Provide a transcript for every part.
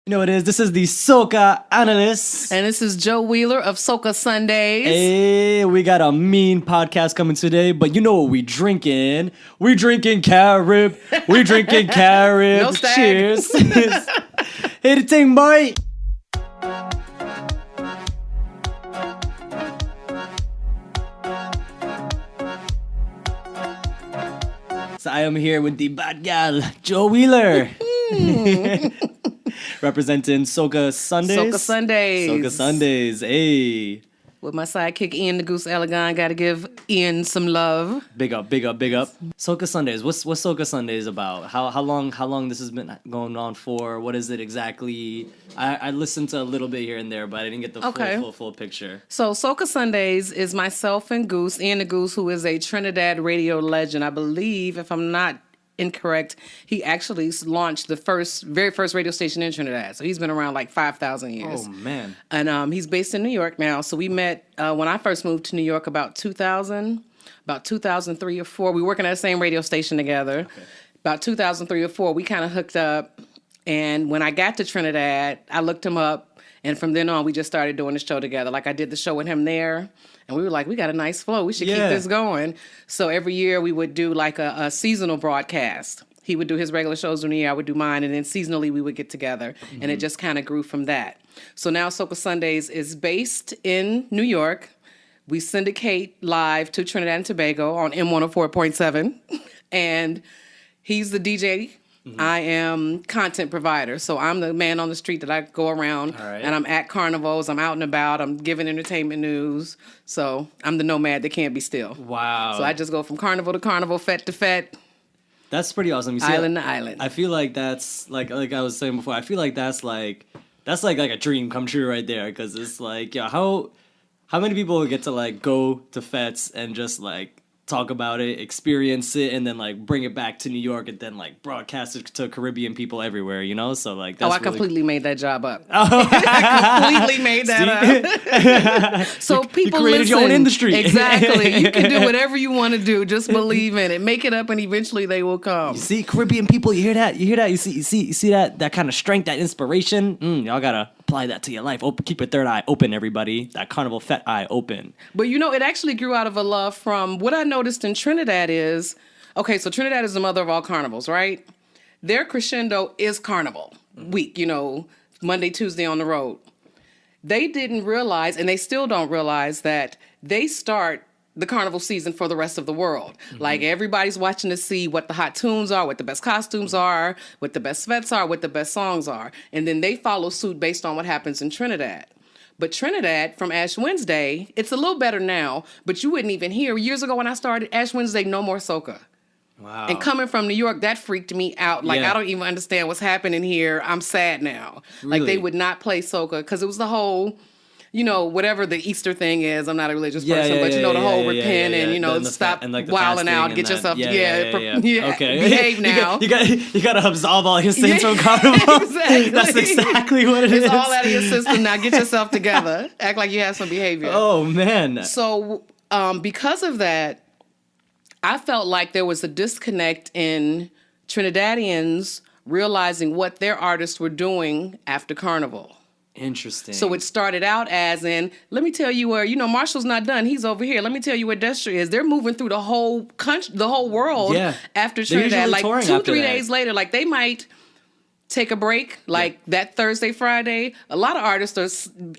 You know what it is? This is the SOCA Analyst. And this is Joe Wheeler of SOCA Sundays. Hey, we got a mean podcast coming today, but you know what we drinking? We drinking Carib. We drinking Carib. No stag. Cheers. Hey, the thing, boy. So I am here with the bad gal, Joe Wheeler. Representing SOCA Sundays. SOCA Sundays. SOCA Sundays. Hey. With my sidekick Ian the Goose Elegant. Got to give Ian some love. Big up, big up, big up. SOCA Sundays. What's SOCA Sundays about? How long this has been going on for? What is it exactly? I listened to a little bit here and there, but I didn't get the full picture. So SOCA Sundays is myself and Goose, Ian the Goose, who is a Trinidad radio legend. I believe, if I'm not incorrect, he actually launched the very first radio station in Trinidad. So he's been around like 5,000 years. Oh, man. And he's based in New York now. So we met when I first moved to New York about 2003 or 4. We were working at the same radio station together. Okay. About 2003 or 4, we kind of hooked up. And when I got to Trinidad, I looked him up. And from then on, we just started doing the show together. Like I did the show with him there. And we were like, we got a nice flow. We should keep this going. So every year we would do like a seasonal broadcast. He would do his regular shows during the year. I would do mine. And then seasonally we would get together. Mm-hmm. And it just kind of grew from that. So now SOCA Sundays is based in New York. We syndicate live to Trinidad and Tobago on M104.7. And he's the DJ. Mm-hmm. I am content provider. So I'm the man on the street that I go around and I'm at carnivals. I'm out and about. I'm giving entertainment news. So I'm the nomad that can't be still. Wow. So I just go from carnival to carnival, fete to fete. That's pretty awesome. You see, island to island. I feel like that's like I was saying before. I feel like that's like a dream come true right there. Because it's like, yeah, how many people get to like go to fetes and just like talk about it, experience it, and then like bring it back to New York and then like broadcast it to Caribbean people everywhere, you know? So like that's completely made that job up. I completely made that up. So people you created listen. Your own industry. Exactly. You can do whatever you want to do. Just believe in it. Make it up and eventually they will come. You see, Caribbean people, you hear that? You see that kind of strength, that inspiration? Y'all gotta apply that to your life. Keep your third eye open, everybody. That carnival fet eye open. But you know, it actually grew out of a love from what I noticed in Trinidad is, okay, so Trinidad is the mother of all carnivals, right? Their crescendo is carnival week, you know, Monday, Tuesday on the road. They didn't realize, and they still don't realize, that they start the carnival season for the rest of the world. Mm-hmm. Like everybody's watching to see what the hot tunes are, what the best costumes are, what the best fetes are, what the best songs are. And then they follow suit based on what happens in Trinidad. But Trinidad, from Ash Wednesday, it's a little better now, but you wouldn't even hear. Years ago when I started, Ash Wednesday, no more soca. Wow. And coming from New York, that freaked me out. Like, I don't even understand what's happening here. I'm sad now. Really? Like, they would not play soca because it was the whole, you know, whatever the Easter thing is. I'm not a religious person, but you know, the whole repent and, you know, stop wilding out, get yourself, okay. Behave now. You got to absolve all your sins from carnival. Exactly. That's exactly what it is. It's all out of your system now. Get yourself together. Act like you have some behavior. Oh, man. So, because of that, I felt like there was a disconnect in Trinidadians realizing what their artists were doing after Carnival. Interesting. So it started out as in, let me tell you where, you know, Marshall's not done. He's over here. Let me tell you where Destra is. They're moving through the whole country, the whole world after Trinidad. Like 2-3 days later, like they might take a break, like that Thursday, Friday. A lot of artists are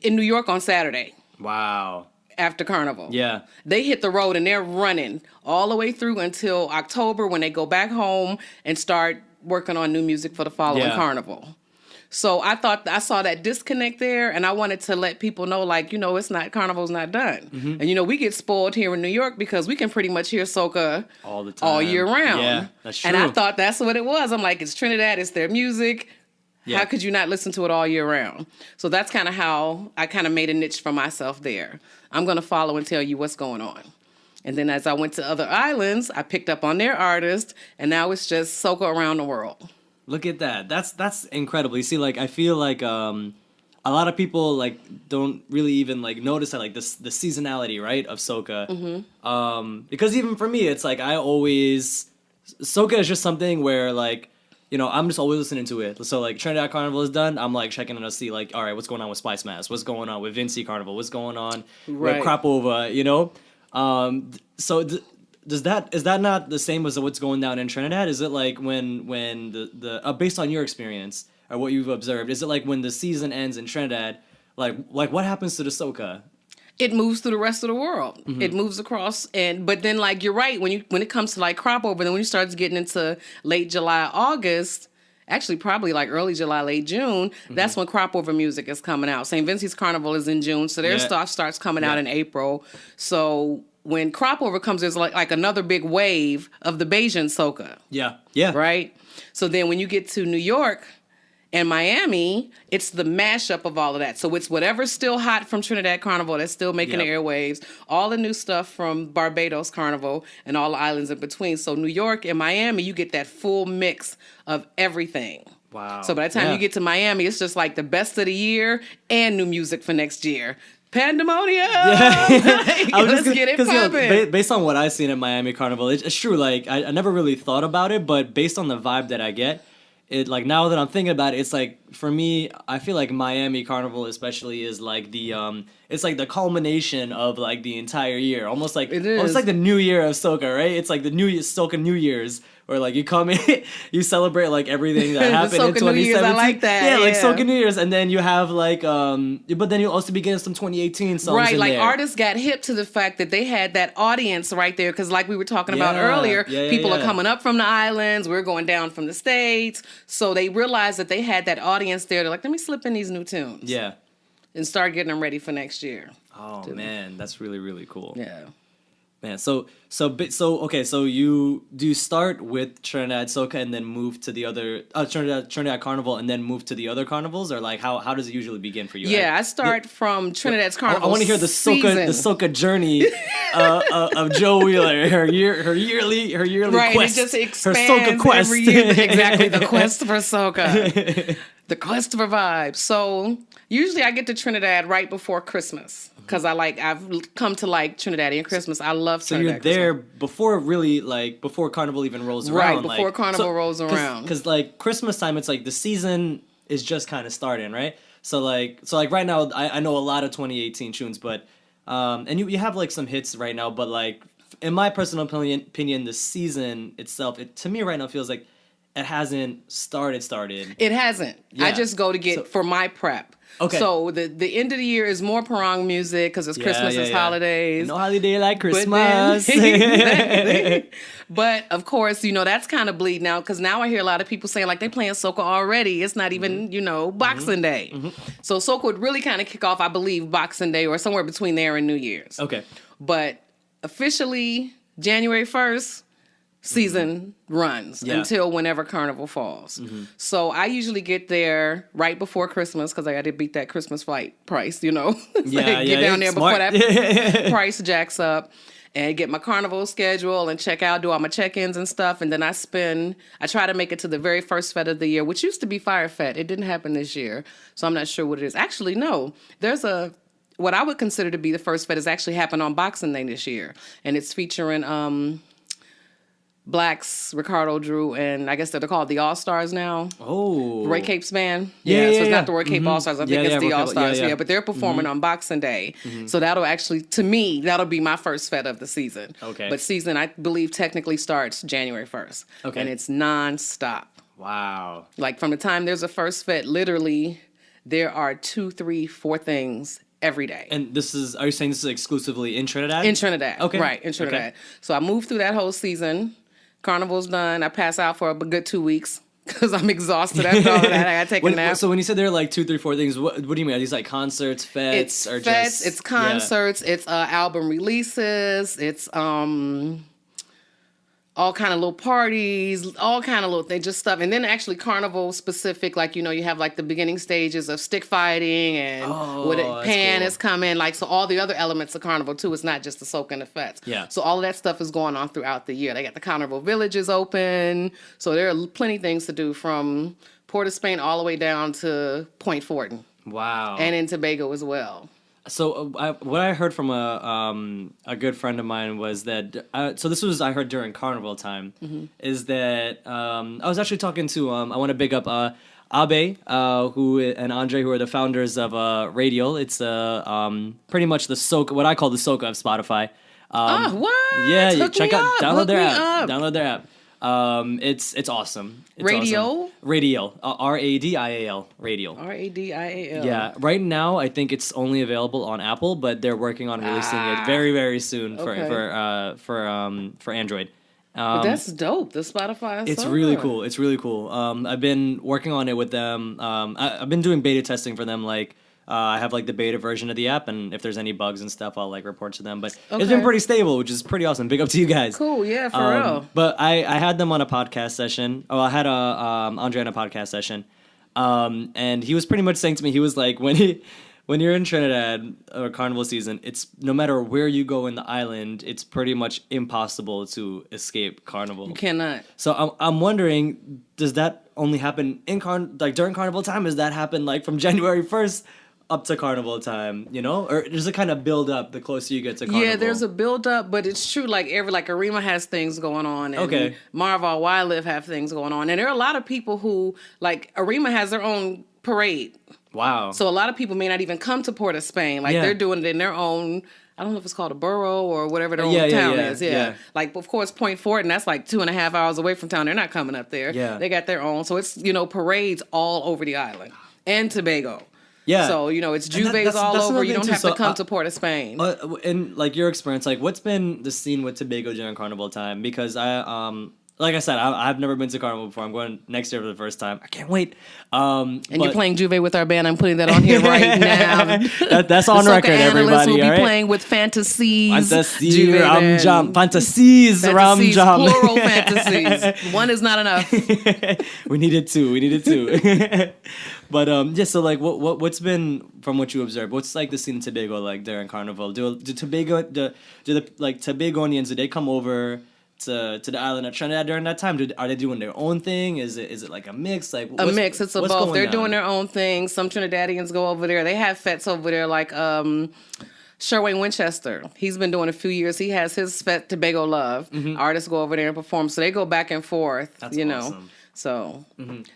in New York on Saturday. Wow. After Carnival. Yeah. They hit the road and they're running all the way through until October when they go back home and start working on new music for the following Carnival. So I saw that disconnect there, and I wanted to let people know, like, you know, Carnival's not done. Mm-hmm. And, you know, we get spoiled here in New York because we can pretty much hear soca all the time, all year round. Yeah, that's true. And I thought that's what it was. I'm like, it's Trinidad, it's their music. Yeah. How could you not listen to it all year round? So that's kind of how I kind of made a niche for myself there. I'm going to follow and tell you what's going on. And then as I went to other islands, I picked up on their artists, and now it's just soca around the world. Look at that. That's incredible. You see, like, I feel like a lot of people like don't really even like notice that, like, the seasonality, right, of soca. Mm-hmm. Because even for me, it's like soca is just something where, like, I'm just always listening to it. So like Trinidad Carnival is done, I'm like checking in to see like, all right, what's going on with Spice Mass? What's going on with Vinci Carnival? What's going on with Crop Over? So is that not the same as what's going down in Trinidad? Is it like when the based on your experience or what you've observed, is it like when the season ends in Trinidad, like what happens to the SOCA? It moves through the rest of the world. It moves across, but then like you're right, when it comes to like crop over, then when you start getting into late July, August, actually probably like early July, late June, that's when crop over music is coming out. St. Vincent's Carnival is in June, so their stuff starts coming out in April. So when crop over comes, there's like another big wave of the Bajan soca. Yeah. Right? So then when you get to New York and Miami, it's the mashup of all of that. So it's whatever's still hot from Trinidad Carnival that's still making the airwaves, all the new stuff from Barbados Carnival, and all the islands in between. So New York and Miami, you get that full mix of everything. Wow. So by the time you get to Miami, it's just like the best of the year and new music for next year. Pandemonium! Let's get it poppin'. Based on what I've seen at Miami Carnival, it's true. Like I never really thought about it, but based on the vibe that I get, it like now that I'm thinking about it, it's like for me, I feel like Miami Carnival especially is like the it's like the culmination of like the entire year, almost like it's like the new year of soca, right? It's like the soca New Year's, where like you come in, you celebrate like everything that happened in 2017. I like that. Yeah, like soca New Year's, and then you have like but then you also be getting some 2018 songs. Right, in like there. Artists got hip to the fact that they had that audience right there, because like we were talking about earlier, people are coming up from the islands, we're going down from the States, so they realized that they had that audience there. They're like, let me slip in these new tunes. Yeah. And start getting them ready for next year. Oh man, that's really really cool. Yeah. Man, so you start with Trinidad Soca and then move to the other Trinidad Carnival and then move to the other carnivals, or like how does it usually begin for you? Yeah, I start from Trinidad's Carnival. I want to hear the soca journey of Joe Wheeler, her yearly right, quest, it just expands her soca quest. every year. Exactly, the quest for soca, the quest for vibes. So usually I get to Trinidad right before Christmas. Because I've come to like Trinidadian Christmas. I love Trinidad. So you're there before Carnival even rolls around. Right, before Carnival rolls around. Because like Christmas time, it's like the season is just kind of starting, right? So right now, I know a lot of 2018 tunes, but and you have like some hits right now, but like in my personal opinion, the season itself, to me right now feels like it hasn't started. It hasn't. Yeah. I just go to get for my prep. Okay. So the end of the year is more parang music because it's Christmas and holidays. No holiday like Christmas. Exactly. But of course, that's kind of bleeding out because now I hear a lot of people saying like they playing soca already. It's not even Boxing Day. So soca would really kind of kick off, I believe, Boxing Day or somewhere between there and New Year's. Okay. But officially January 1st. Season runs until whenever Carnival falls. So I usually get there right before Christmas because I got to beat that Christmas flight price, get down there before that price jacks up and get my Carnival schedule and check out, do all my check-ins and stuff. And then I try to make it to the very first Fete of the year, which used to be Fire Fete. It didn't happen this year. So I'm not sure what it is. Actually, no. There's what I would consider to be the first Fete has actually happened on Boxing Day this year. And it's featuring Blacks, Ricardo Drew, and I guess they're called the All-Stars now. Oh. Roy Cape's band. So it's not the Roy Cape All-Stars. I think it's the All-Stars. Yeah, but they're performing on Boxing Day. So that'll actually, to me, that'll be my first Fete of the season. Okay. But season, I believe, technically starts January 1st. Okay. And it's non-stop. Wow. Like from the time there's a first Fete, literally, there are 2, 3, 4 things every day. And are you saying this is exclusively in Trinidad? In Trinidad. Okay. Right, in Trinidad. Okay. So I moved through that whole season. Carnival's done. I pass out for a good 2 weeks because I'm exhausted after all that. I gotta take a nap. So when you said there are like 2, 3, 4 things, what do you mean? Are these like concerts, fetes, it's or fetes, just? It's concerts. It's album releases. It's all kind of little parties, all kind of little things, just stuff. And then actually Carnival specific, like, you have like the beginning stages of stick fighting and pan is coming. Like, so all the other elements of Carnival too. It's not just the soca and the fetes. Yeah. So all of that stuff is going on throughout the year. They got the Carnival villages open. So there are plenty of things to do from Port of Spain all the way down to Point Fortin. Wow. And in Tobago as well. So what I heard from a good friend of mine was that so this was I heard during carnival time is that I was actually talking to I want to big up Abe who and Andre who are the founders of Radial. It's pretty much the SOCA, what I call the SOCA of Spotify. What? Yeah, Hook check me out up. download Hook their me app. up. Download their app. It's awesome. It's Radio? awesome. Radial. Radial. Radial. Radial. Yeah, right now I think it's only available on Apple, but they're working on releasing it very, very soon for Android. But that's dope. The Spotify. It's really cool. It's really cool. I've been working on it with them. I've been doing beta testing for them. Like I have like the beta version of the app, and if there's any bugs and stuff, I'll like report to them. But it's been pretty stable, which is pretty awesome. Big up to you guys. Cool. Yeah, for real. But I had them on a podcast session. Oh, I had Andre on a podcast session. And he was pretty much saying to me, he was like, when you're in Trinidad or carnival season, it's no matter where you go in the island, it's pretty much impossible to escape carnival. You cannot. So I'm wondering, does that only happen in during carnival time? Does that happen like from January 1st up to carnival time, you know? Or does it kind of build up the closer you get to carnival? Yeah, there's a build up, but it's true. Like Arima has things going on, and Marval, Why Live have things going on, and there are a lot of people who like Arima has their own parade. Wow. So a lot of people may not even come to Port of Spain. Like they're doing it in their own. I don't know if it's called a borough or whatever their own town is. Yeah. Like, of course, Point Fort, and that's like 2.5 hours away from town. They're not coming up there. Yeah. They got their own. So it's, parades all over the island and Tobago. Yeah. So, it's Juve's all over. You don't have to come to Port of Spain. In like your experience, like what's been the scene with Tobago during carnival time? Because like I said, I've never been to carnival before. I'm going next year for the first time. I can't wait. And you're playing Juve with our band. I'm putting that on here right now. That's on the record, SOCA everybody. Will all be right? playing with Fantasies. Fantasies, Ram Jam. Plural fantasies. One is not enough. We needed two. But so like what's been from what you observed? What's like the scene in Tobago like during carnival? Do the Tobagonians, do they come over to the island of Trinidad during that time? Are they doing their own thing? Is it like a mix? Like a mix. It's both. They're doing their own thing. Some Trinidadians go over there. They have fetes over there, like Sherwayne Winchester. He's been doing a few years. He has his fet Tobago Love. Artists go over there and perform. So they go back and forth. That's awesome. So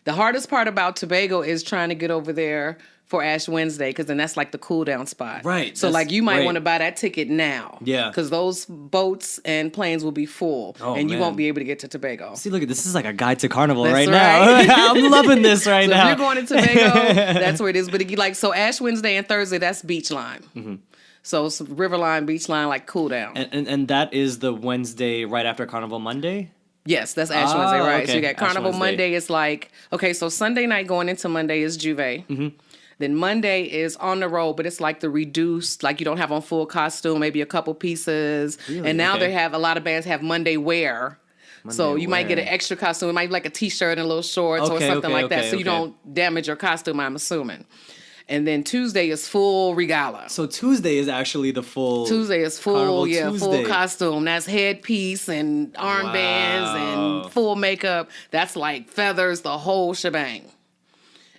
the hardest part about Tobago is trying to get over there for Ash Wednesday, because then that's like the cool down spot. Right. So like you might want to buy that ticket now. Yeah. Because those boats and planes will be full, and you won't be able to get to Tobago. See, look, this is like a guide to carnival that's right now. I'm loving this right now. If you're going to Tobago, that's where it is. But so Ash Wednesday and Thursday, that's beach line. So it's river line, beach line, like cool down. And that is the Wednesday right after Carnival Monday? Yes, that's Ash Wednesday, right? Okay. So you got Carnival Monday is like, so Sunday night going into Monday is Juve. Then Monday is on the road, but it's like the reduced, like you don't have on full costume, maybe a couple pieces. Really? And now they have, a lot of bands have Monday wear. So you might get an extra costume. It might be like a t-shirt and a little shorts or something like that. So you don't damage your costume, I'm assuming. And then Tuesday is full regala. So Tuesday is actually the full... Tuesday is full, full costume. That's headpiece and armbands and full makeup. That's like feathers, the whole shebang.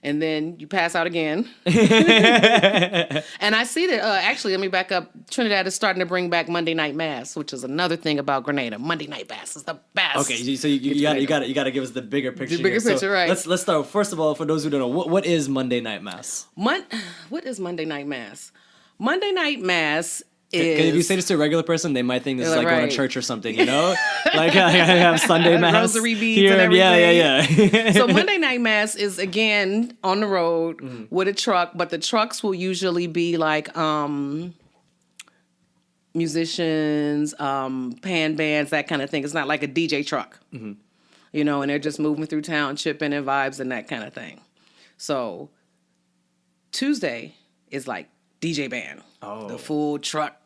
And then you pass out again. And I see that, actually, let me back up. Trinidad is starting to bring back Monday Night Mass, which is another thing about Grenada. Monday Night Mass is the best. Okay, so you got to give us the bigger picture. The bigger picture, right. Let's start. First of all, for those who don't know, what is Monday Night Mass? What is Monday Night Mass? Monday Night Mass is... If you say this to a regular person, they might think this is like going to church or something, you know? Like I have Sunday Mass. Rosary beads here, and everything. Yeah. So Monday Night Mass is, again, on the road with a truck, but the trucks will usually be like musicians, pan bands, that kind of thing. It's not like a DJ truck, and they're just moving through town, chipping and vibes and that kind of thing. So Tuesday is like DJ band, the full truck.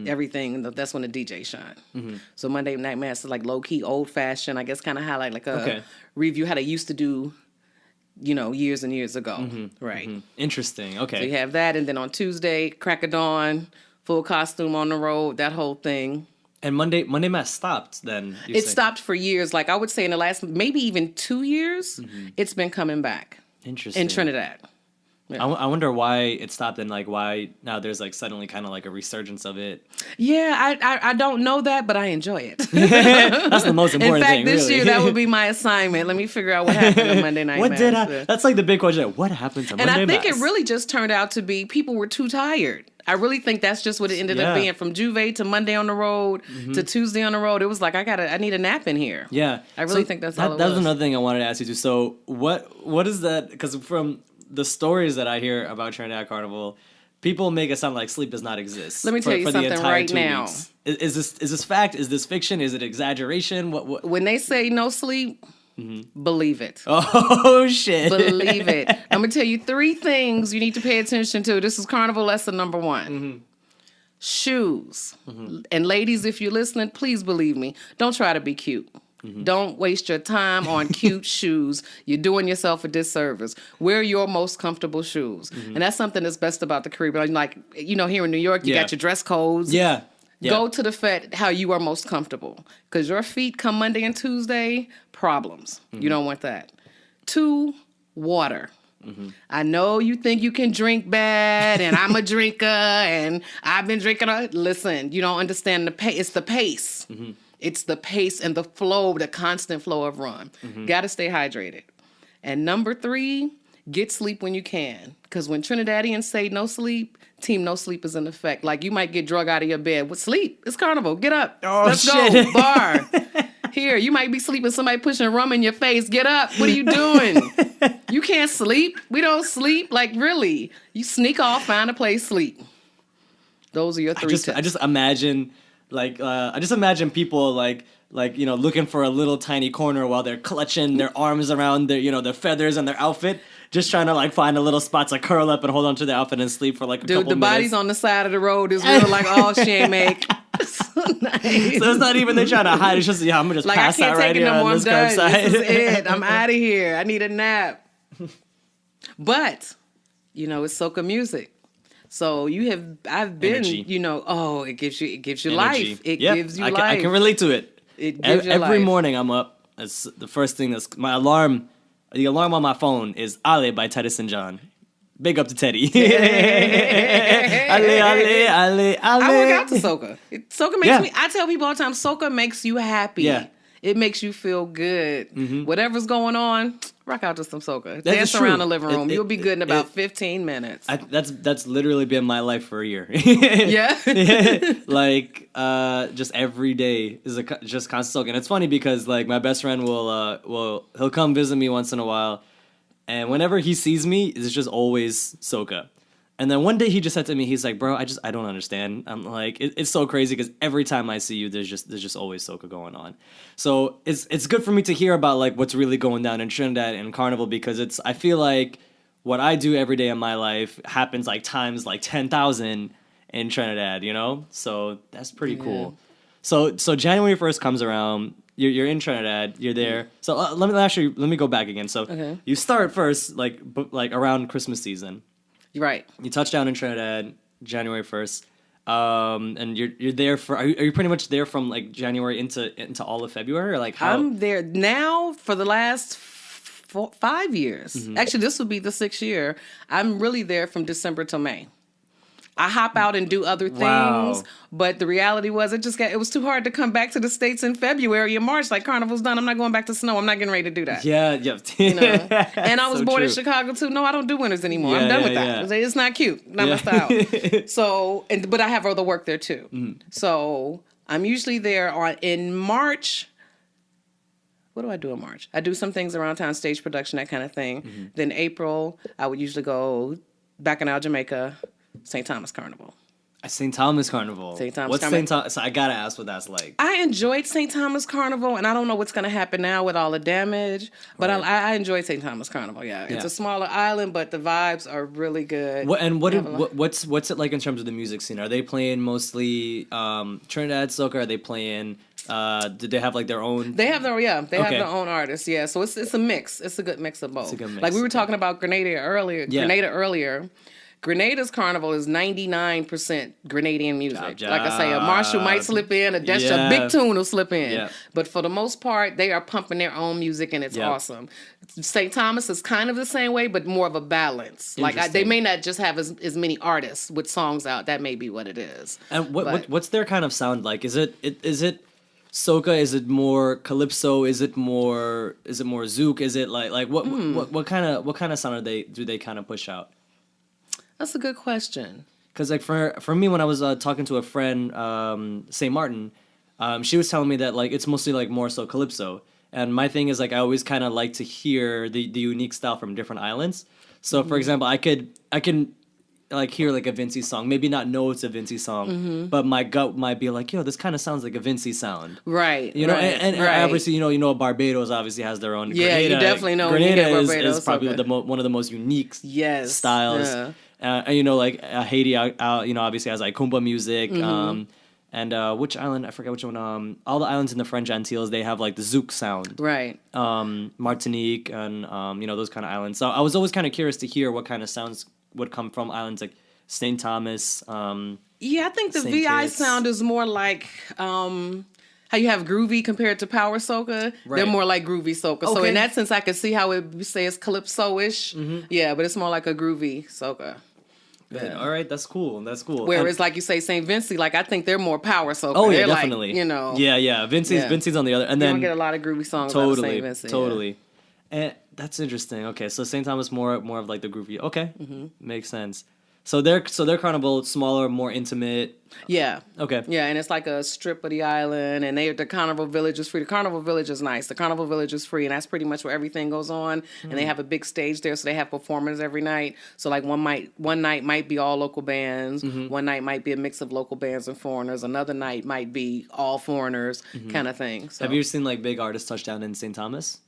Everything, that's when the DJ shine. So Monday Night Mass is like low-key, old-fashioned, I guess, kind of highlight like a review how they used to do, years and years ago. Right. Interesting. Okay. So you have that, and then on Tuesday, crack of dawn, full costume on the road, that whole thing. And Monday Mass stopped then? It stopped for years. Like I would say in the last maybe even 2 years, it's been coming back. Interesting. In Trinidad. Yeah. I wonder why it stopped and like why now there's like suddenly kind of like a resurgence of it. Yeah, I don't know that, but I enjoy it. That's the most important In fact, thing. this really. year that would be my assignment. Let me figure out what happened on Monday Night What Mass. did I? That's like the big question. What happened to And Monday I think Mass? it really just turned out to be people were too tired. I really think that's just what it ended up being. From Juve to Monday on the road to Tuesday on the road, it was like I need a nap in here. Yeah, I really think that's all it That was. was another thing I wanted to ask you too. So what is that? Because from the stories that I hear about Trinidad Carnival, people make it sound like sleep does not exist. Let me tell you for the something entire right 2 now. weeks. Is this fact? Is this fiction? Is it exaggeration? What? When they say no sleep, believe it. Oh shit! Believe it. I'm gonna tell you 3 things you need to pay attention to. This is Carnival lesson number 1. Shoes. And ladies, if you're listening, please believe me. Don't try to be cute. Don't waste your time on cute shoes. You're doing yourself a disservice. Wear your most comfortable shoes. And that's something that's best about the Caribbean. Like, here in New York, you got your dress codes. Yeah. Go to the Fed how you are most comfortable. Because your feet come Monday and Tuesday, problems. You don't want that. 2, water. I know you think you can drink bad, and I'm a drinker, and I've been drinking. Listen, you don't understand the pace. It's the pace. It's the pace and the flow, the constant flow of rum. Got to stay hydrated. And number 3, get sleep when you can. Because when Trinidadians say no sleep, team no sleep is in effect. Like, you might get drug out of your bed with sleep. It's Carnival. Get up. Oh, Let's shit. go. Bar. Here, you might be sleeping, somebody pushing rum in your face. Get up. What are you doing? You can't sleep. We don't sleep. Like, really. You sneak off, find a place, sleep. Those are your 3 tips. I just imagine people like looking for a little tiny corner while they're clutching their arms around their feathers and their outfit, just trying to like find a little spot to curl up and hold onto the outfit and sleep for like a couple minutes. Dude, the bodies on the side of the road is real like, oh, she ain't make. So nice. So it's not even they're trying to hide. It's just I'm gonna just Like, pass I can't out right take it here no more. on I'm this done. curbside. This is it. I'm out of here. I need a nap. But, it's soca music. So I've been, Energy. it gives you Energy. life. It Yep, gives you I life. can relate to it. It gives you Every life. morning I'm up. It's the first thing that's my alarm. The alarm on my phone is Ale by Teddy St. John. Big up to Teddy. Ale, ale, ale, ale. I work out to soca. Soca makes Yeah. me. I tell people all the time, soca makes you happy. Yeah. It makes you feel good. Whatever's going on, rock out to some soca. That Dance is true. around the living room. You'll be good in about it- 15 minutes. That's literally been my life for a year. Yeah. Like just every day is just constant soaking. It's funny because like my best friend he'll come visit me once in a while, and whenever he sees me, it's just always soca. And then one day he just said to me, he's like, "Bro, I don't understand." I'm like, it's so crazy because every time I see you, there's just always soca going on. So it's good for me to hear about like what's really going down in Trinidad and Carnival, because I feel like what I do every day in my life happens like times like 10,000 in Trinidad, So that's pretty cool. So January 1st comes around. You're in Trinidad. You're there. So let me go back again. So you start first like around Christmas season. Right. You touch down in Trinidad January 1st. And you're there for are you pretty much there from like January into all of February, or like how? I'm there now for the last 5 years. Actually, this will be the 6th year. I'm really there from December till May. I hop out and do other things, Wow. but the reality was it was too hard to come back to the States in February or March. Like, Carnival's done. I'm not going back to snow. I'm not getting ready to do that. Yeah. And I was So born in true. Chicago too. No, I don't do winters anymore. Yeah, I'm done yeah, with that. yeah. It's not cute. Not my style. So, but I have other work there too. So I'm usually there in March. What do I do in March? I do some things around town, stage production, that kind of thing. Then April, I would usually go Bacchanal, Jamaica, St. Thomas Carnival. St. Thomas Carnival. St. Thomas What's Carnival. St. Thomas? So I gotta ask what that's like. I enjoyed St. Thomas Carnival, and I don't know what's going to happen now with all the damage, but Right. I enjoyed St. Thomas Carnival. Yeah, it's a smaller island, but the vibes are really good. What's it like in terms of the music scene? Are they playing mostly Trinidad soca? Are they playing? Did they have like their own? They have Okay. have their own artists. Yeah, so it's a mix. It's a good mix of both. a good mix, Like we were okay. talking about Grenada earlier. Yeah. Grenada earlier. Grenada's carnival is 99% Grenadian music. Job. Like I say, a Marshall might slip in, a big tune will slip in. Yeah. But for the most part, they are pumping their own music, and it's awesome. St. Thomas is kind of the same way, but more of a balance. Like they may not just have as many artists with songs out. That may be what it is. And what's their kind of sound like? Is it soca? Is it more calypso? Is it more zouk? Is it like what kind of sound do they kind of push out? That's a good question. Because like for me, when I was talking to a friend, St. Martin, she was telling me that like it's mostly like more so calypso. And my thing is like I always kind of like to hear the unique style from different islands. So for example, I can like hear like a Vinci song, maybe not know it's a Vinci song, but my gut might be like, yo, this kind of sounds like a Vinci sound, right? You know, and obviously Barbados obviously has their own. Yeah, Grenada, you definitely know. Grenada Barbados, is probably one of the most unique styles. Yeah. And like Haiti, obviously has like Kumba music. And which island? I forget which one. All the islands in the French Antilles, they have like the zouk sound. Right. Martinique and those kind of islands. So I was always kind of curious to hear what kind of sounds would come from islands like St. Thomas. I think the St. VI Kitts. sound is more like how you have groovy compared to power soca. Right. They're more like groovy soca. So Okay. in that sense, I could see how it say it's calypso-ish. Yeah, but it's more like a groovy soca. Yeah. All right, that's cool. Whereas, like you say, St. Vincent, like I think they're more power soca. Oh yeah, they're definitely. Like, Yeah. Vinci's on the other, and you then don't get a lot of groovy songs out of St. Vincent. Totally. And that's interesting. Okay, so St. Thomas more of like the groovy. Okay, makes sense. So their carnival smaller, more intimate. Yeah. Okay. Yeah, and it's like a strip of the island, and the carnival village is free. The carnival village is nice. The carnival village is free, and that's pretty much where everything goes on. And they have a big stage there, so they have performers every night. So like one night might be all local bands. One night might be a mix of local bands and foreigners. Another night might be all foreigners, kind of thing. So. Have you seen like big artists touch down in St. Thomas?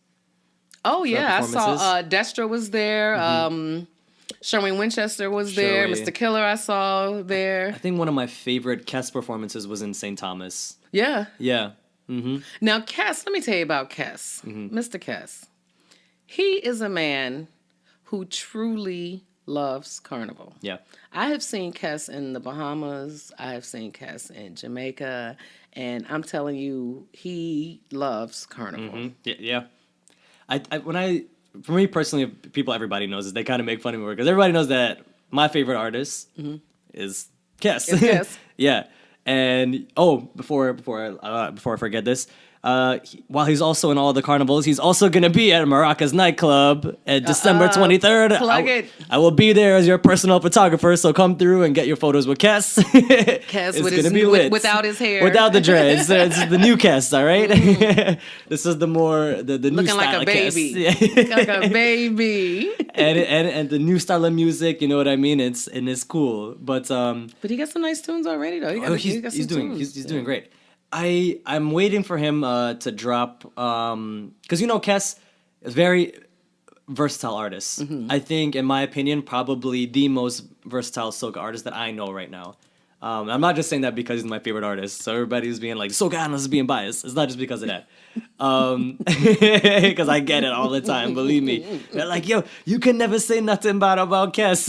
Oh yeah, I performances? saw Destra was there. Sherwin Winchester was there. Sherwin. Mr. Killer I saw there. I think one of my favorite Kess performances was in St. Thomas. Yeah. Yeah. Now, Kess, let me tell you about Kess. Mr. Kess. He is a man who truly loves carnival. Yeah. I have seen Kess in the Bahamas. I have seen Kess in Jamaica. And I'm telling you, he loves carnival. Yeah. For me personally, everybody knows this. They kind of make fun of me because everybody knows that my favorite artist is Kess. It's Kess. Yeah. And before I forget this, while he's also in all the carnivals, he's also gonna be at Maracas nightclub at December 23rd. Plug it. I will be there as your personal photographer, so come through and get your photos with Kess. Kess It's with gonna be lit. without his hair. Without the dreads. This is the new Kess, all right? This is the new Looking style like a of baby. Kess. Looking like a baby. and the new style of music, you know what I mean? It's cool. But But he got some nice tunes already, though. he's doing great. I'm waiting for him to drop because Kess is very versatile artist. I think, in my opinion, probably the most versatile soca artist that I know right now. I'm not just saying that because he's my favorite artist. So everybody's being like, soca analyst is being biased. It's not just because of that. Because I get it all the time, believe me. They're like, yo, you can never say nothing bad about Kess.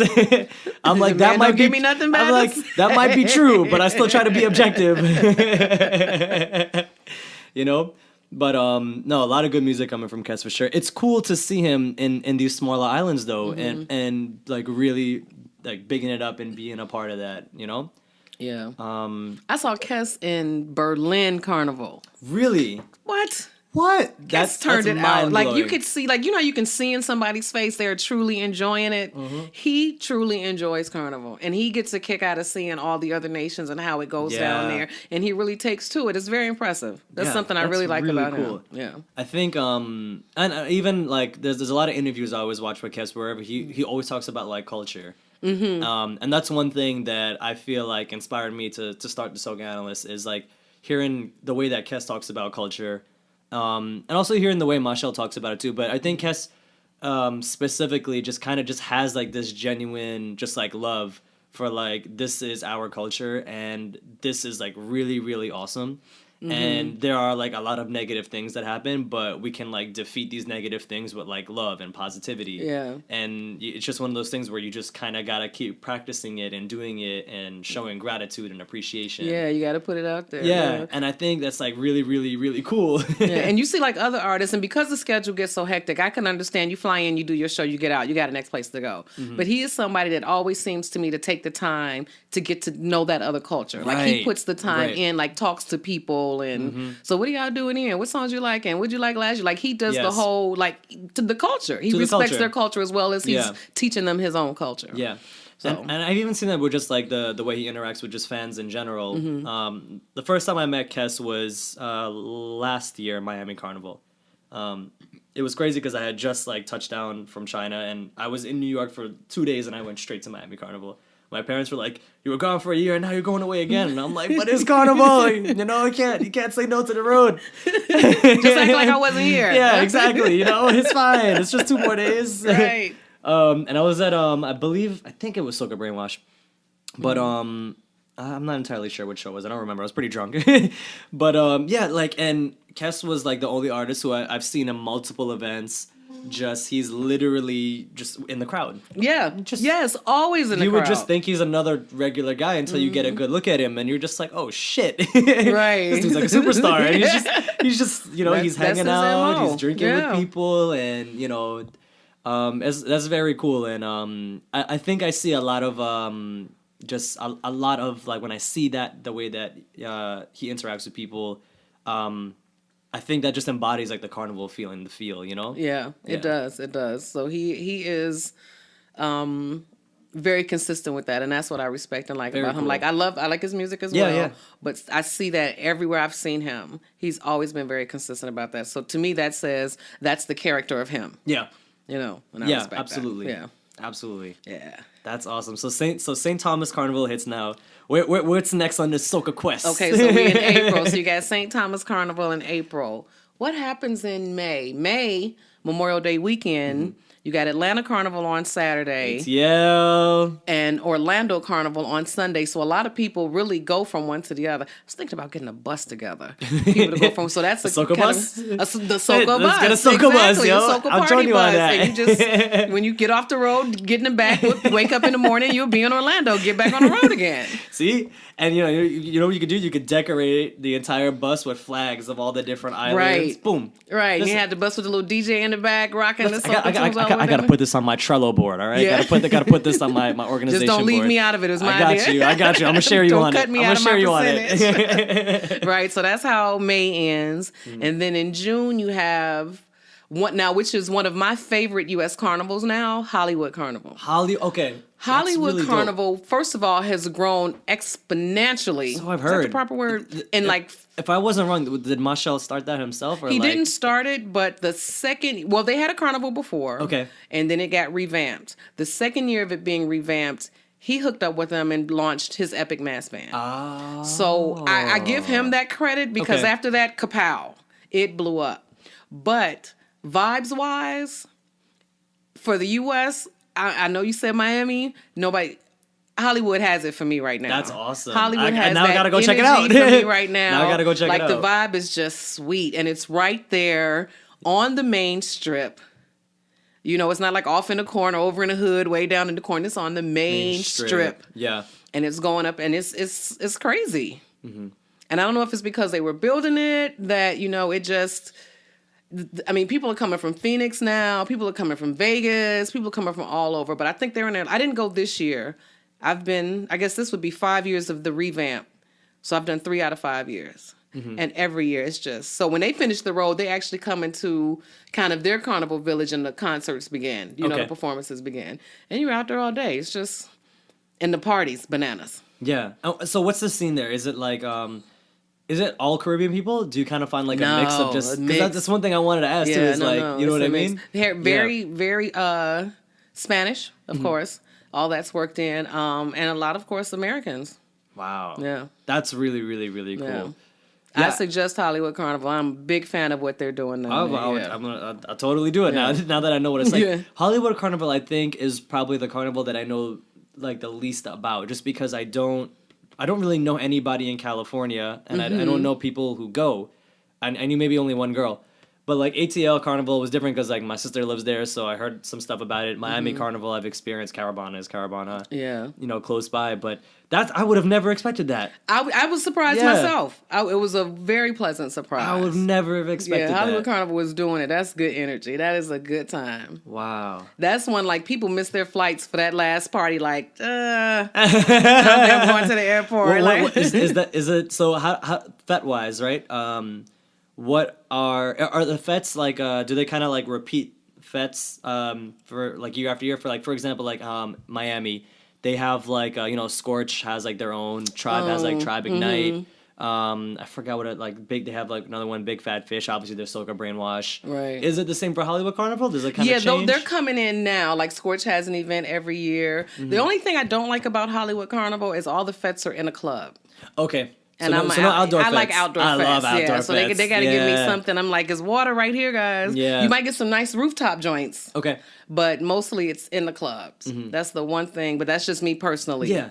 I'm like, that might be. Give me nothing bad. I'm like, that might be true, but I still try to be objective. But no, a lot of good music coming from Kess for sure. It's cool to see him in these smaller islands though, and like really like bigging it up and being a part of that. Yeah. I saw Kess in Berlin Carnival. Really? What? That's turned it out. Like you mind-blowing. could see, like you can see in somebody's face they're truly enjoying it. He truly enjoys carnival, and he gets a kick out of seeing all the other nations and how it goes down there. And he really takes to it. It's very impressive. That's something I really like about him. Yeah. I think and even like there's a lot of interviews I always watch with Kess wherever he always talks about like culture. And that's one thing that I feel like inspired me to start the SOCA Analyst is like hearing the way that Kess talks about culture. And also hearing the way Machel talks about it too. But I think Kess specifically just has like this genuine just like love for like this is our culture and this is like really, really awesome. and there are like a lot of negative things that happen, but we can like defeat these negative things with like love and positivity. Yeah. And it's just one of those things where you just kind of gotta keep practicing it and doing it and showing gratitude and appreciation. Yeah, you got to put it out there. Yeah, and I think that's like really, really, really cool. Yeah, and you see like other artists, and because the schedule gets so hectic, I can understand you fly in, you do your show, you get out, you got a next place to go. But he is somebody that always seems to me to take the time to get to know that other culture. Like he puts the time in, like talks to people, and so what are y'all doing here? What songs you like? And what'd you like last year? Like he does the whole like to the culture. He respects their culture as well as he's teaching them his own culture. Yeah. So. And I've even seen that with just like the way he interacts with just fans in general. The first time I met Kes was last year, Miami Carnival. It was crazy because I had just like touched down from China, and I was in New York for 2 days, and I went straight to Miami Carnival. My parents were like, "You were gone for a year, and now you're going away again." And I'm like, "But it's Carnival, you know. You can't say no to the road. Just act like I wasn't here." Yeah, exactly. You know, it's fine. It's just 2 more days. Right. And I was at I think it was Soca Brainwash, but I'm not entirely sure what show it was. I don't remember. I was pretty drunk. But yeah, like, and Kes was like the only artist who I've seen in multiple events. He's literally just in the crowd. Yeah, yes, always in the crowd. You would just think he's another regular guy until you get a good look at him, and you're just like, oh shit, right? This dude's like a superstar, and he's just you know, he's hanging out, he's drinking with people, and you know, that's very cool. And I think I see a lot of just a lot of like when I see that the way that he interacts with people. I think that just embodies like the carnival feeling, the feel, you know? Yeah, it does. It does. So he is very consistent with that, and that's what I respect and like about him. Like I like his music as well. Yeah. But I see that everywhere I've seen him, he's always been very consistent about that. So to me that says that's the character of him. Yeah. You know, and I respect absolutely. That. Yeah. Absolutely. Yeah. That's awesome. So St. Thomas Carnival hits now. What's next on this Soca Quest? Okay, so we're in April. So you got St. Thomas Carnival in April. What happens in May? May, Memorial Day weekend, you got Atlanta Carnival on Saturday. ATL. And Orlando Carnival on Sunday. So a lot of people really go from one to the other. I was thinking about getting a bus together. People to go from. So that's a Soca bus? The Soca bus. Let's get a Soca bus, yo. The Soca I'll join you on that. And you just, when you get off the road, get in the back, wake up in the morning, you'll be in Orlando, get back on the road again. See? And you know what you could do? You could decorate the entire bus with flags of all the different islands. Right. Boom. Right. And you had the bus with the little DJ in the back rocking the Soca tunes. I gotta put this on my Trello board, all right? Yeah. Gotta put this on my organization board. Just don't leave me out of it. It was my idea. I got you. I'm gonna share you on it. I'm gonna share you on it. Right. So that's how May ends. And then in June you have one now, which is one of my favorite U.S. carnivals now, Hollywood Carnival. Okay. Hollywood really Carnival, first of all, has grown exponentially. So I've heard. Is that the proper word? And if I wasn't wrong, did Marshall start that himself? Or he didn't start it, but the second, well, they had a carnival before. Okay. And then it got revamped. The second year of it being revamped, he hooked up with them and launched his Epic Mass Band. Oh. So I give him that credit because after that, kapow, it blew up. But vibes-wise, for the U.S., I know you said Miami. Hollywood has it for me right now. That's awesome. Hollywood has now that I gotta go check it energy out. for me right now. Now I gotta go check it out. Like the vibe is just sweet, and it's right there on the main strip. You know, it's not like off in the corner, over in the hood, way down in the corner. It's on the main strip. Yeah, and it's going up, and it's crazy. Mm-hmm. And I don't know if it's because they were building it that it just. I mean, people are coming from Phoenix now. People are coming from Vegas. People are coming from all over. But I think they're in there. I didn't go this year. I guess this would be 5 years of the revamp. So I've done 3 out of 5 years. Mm-hmm. And every year it's just. So when they finish the road, they actually come into kind of their carnival village and the concerts begin. The performances begin. And you're out there all day. It's just. And the parties, bananas. Yeah. So what's the scene there? Is it like. Is it all Caribbean people? Do you kind of find like a mix of just... Because that's one thing I wanted to ask too. Is you know what I mean? They're very, very Spanish, of course. All that's worked in. And a lot, of course, Americans. Wow. Yeah. That's really, really, really cool. Yeah. I suggest Hollywood Carnival. I'm a big fan of what they're doing now. I'll totally do it now that I know what it's like. Yeah. Hollywood Carnival, I think, is probably the carnival that I know like the least about, just because I don't I don't really know anybody in California, and I don't know people who go. I knew maybe only one girl. But like ATL Carnival was different because like my sister lives there, so I heard some stuff about it. Miami Carnival, I've experienced. Caravana, Yeah. close by. But I would have never expected that. I was surprised myself. It was a very pleasant surprise. I would have never have expected that. Hollywood Carnival was doing it. That's good energy. That is a good time. Wow. That's when like people miss their flights for that last party. Like, they're going to the airport. What is it? So how fet wise, right? What are the fets like? Do they kind of like repeat fets for like year after year? For example, like Miami, they have like Scorch has like their own tribe has like Tribe Ignite. I forgot what it like big. They have like another one, Big Fat Fish. Obviously, there's Soca Brainwash. Right. Is it the same for Hollywood Carnival? Does it kind of change? Yeah, they're coming in now. Like Scorch has an event every year. The only thing I don't like about Hollywood Carnival is all the fets are in a club. Okay. And no outdoor I fets. like outdoor fets. I love outdoor fets. So they got to give me something. I'm like, it's water right here, guys. Yeah. You might get some nice rooftop joints. Okay. But mostly it's in the clubs. That's the one thing. But that's just me personally. Yeah.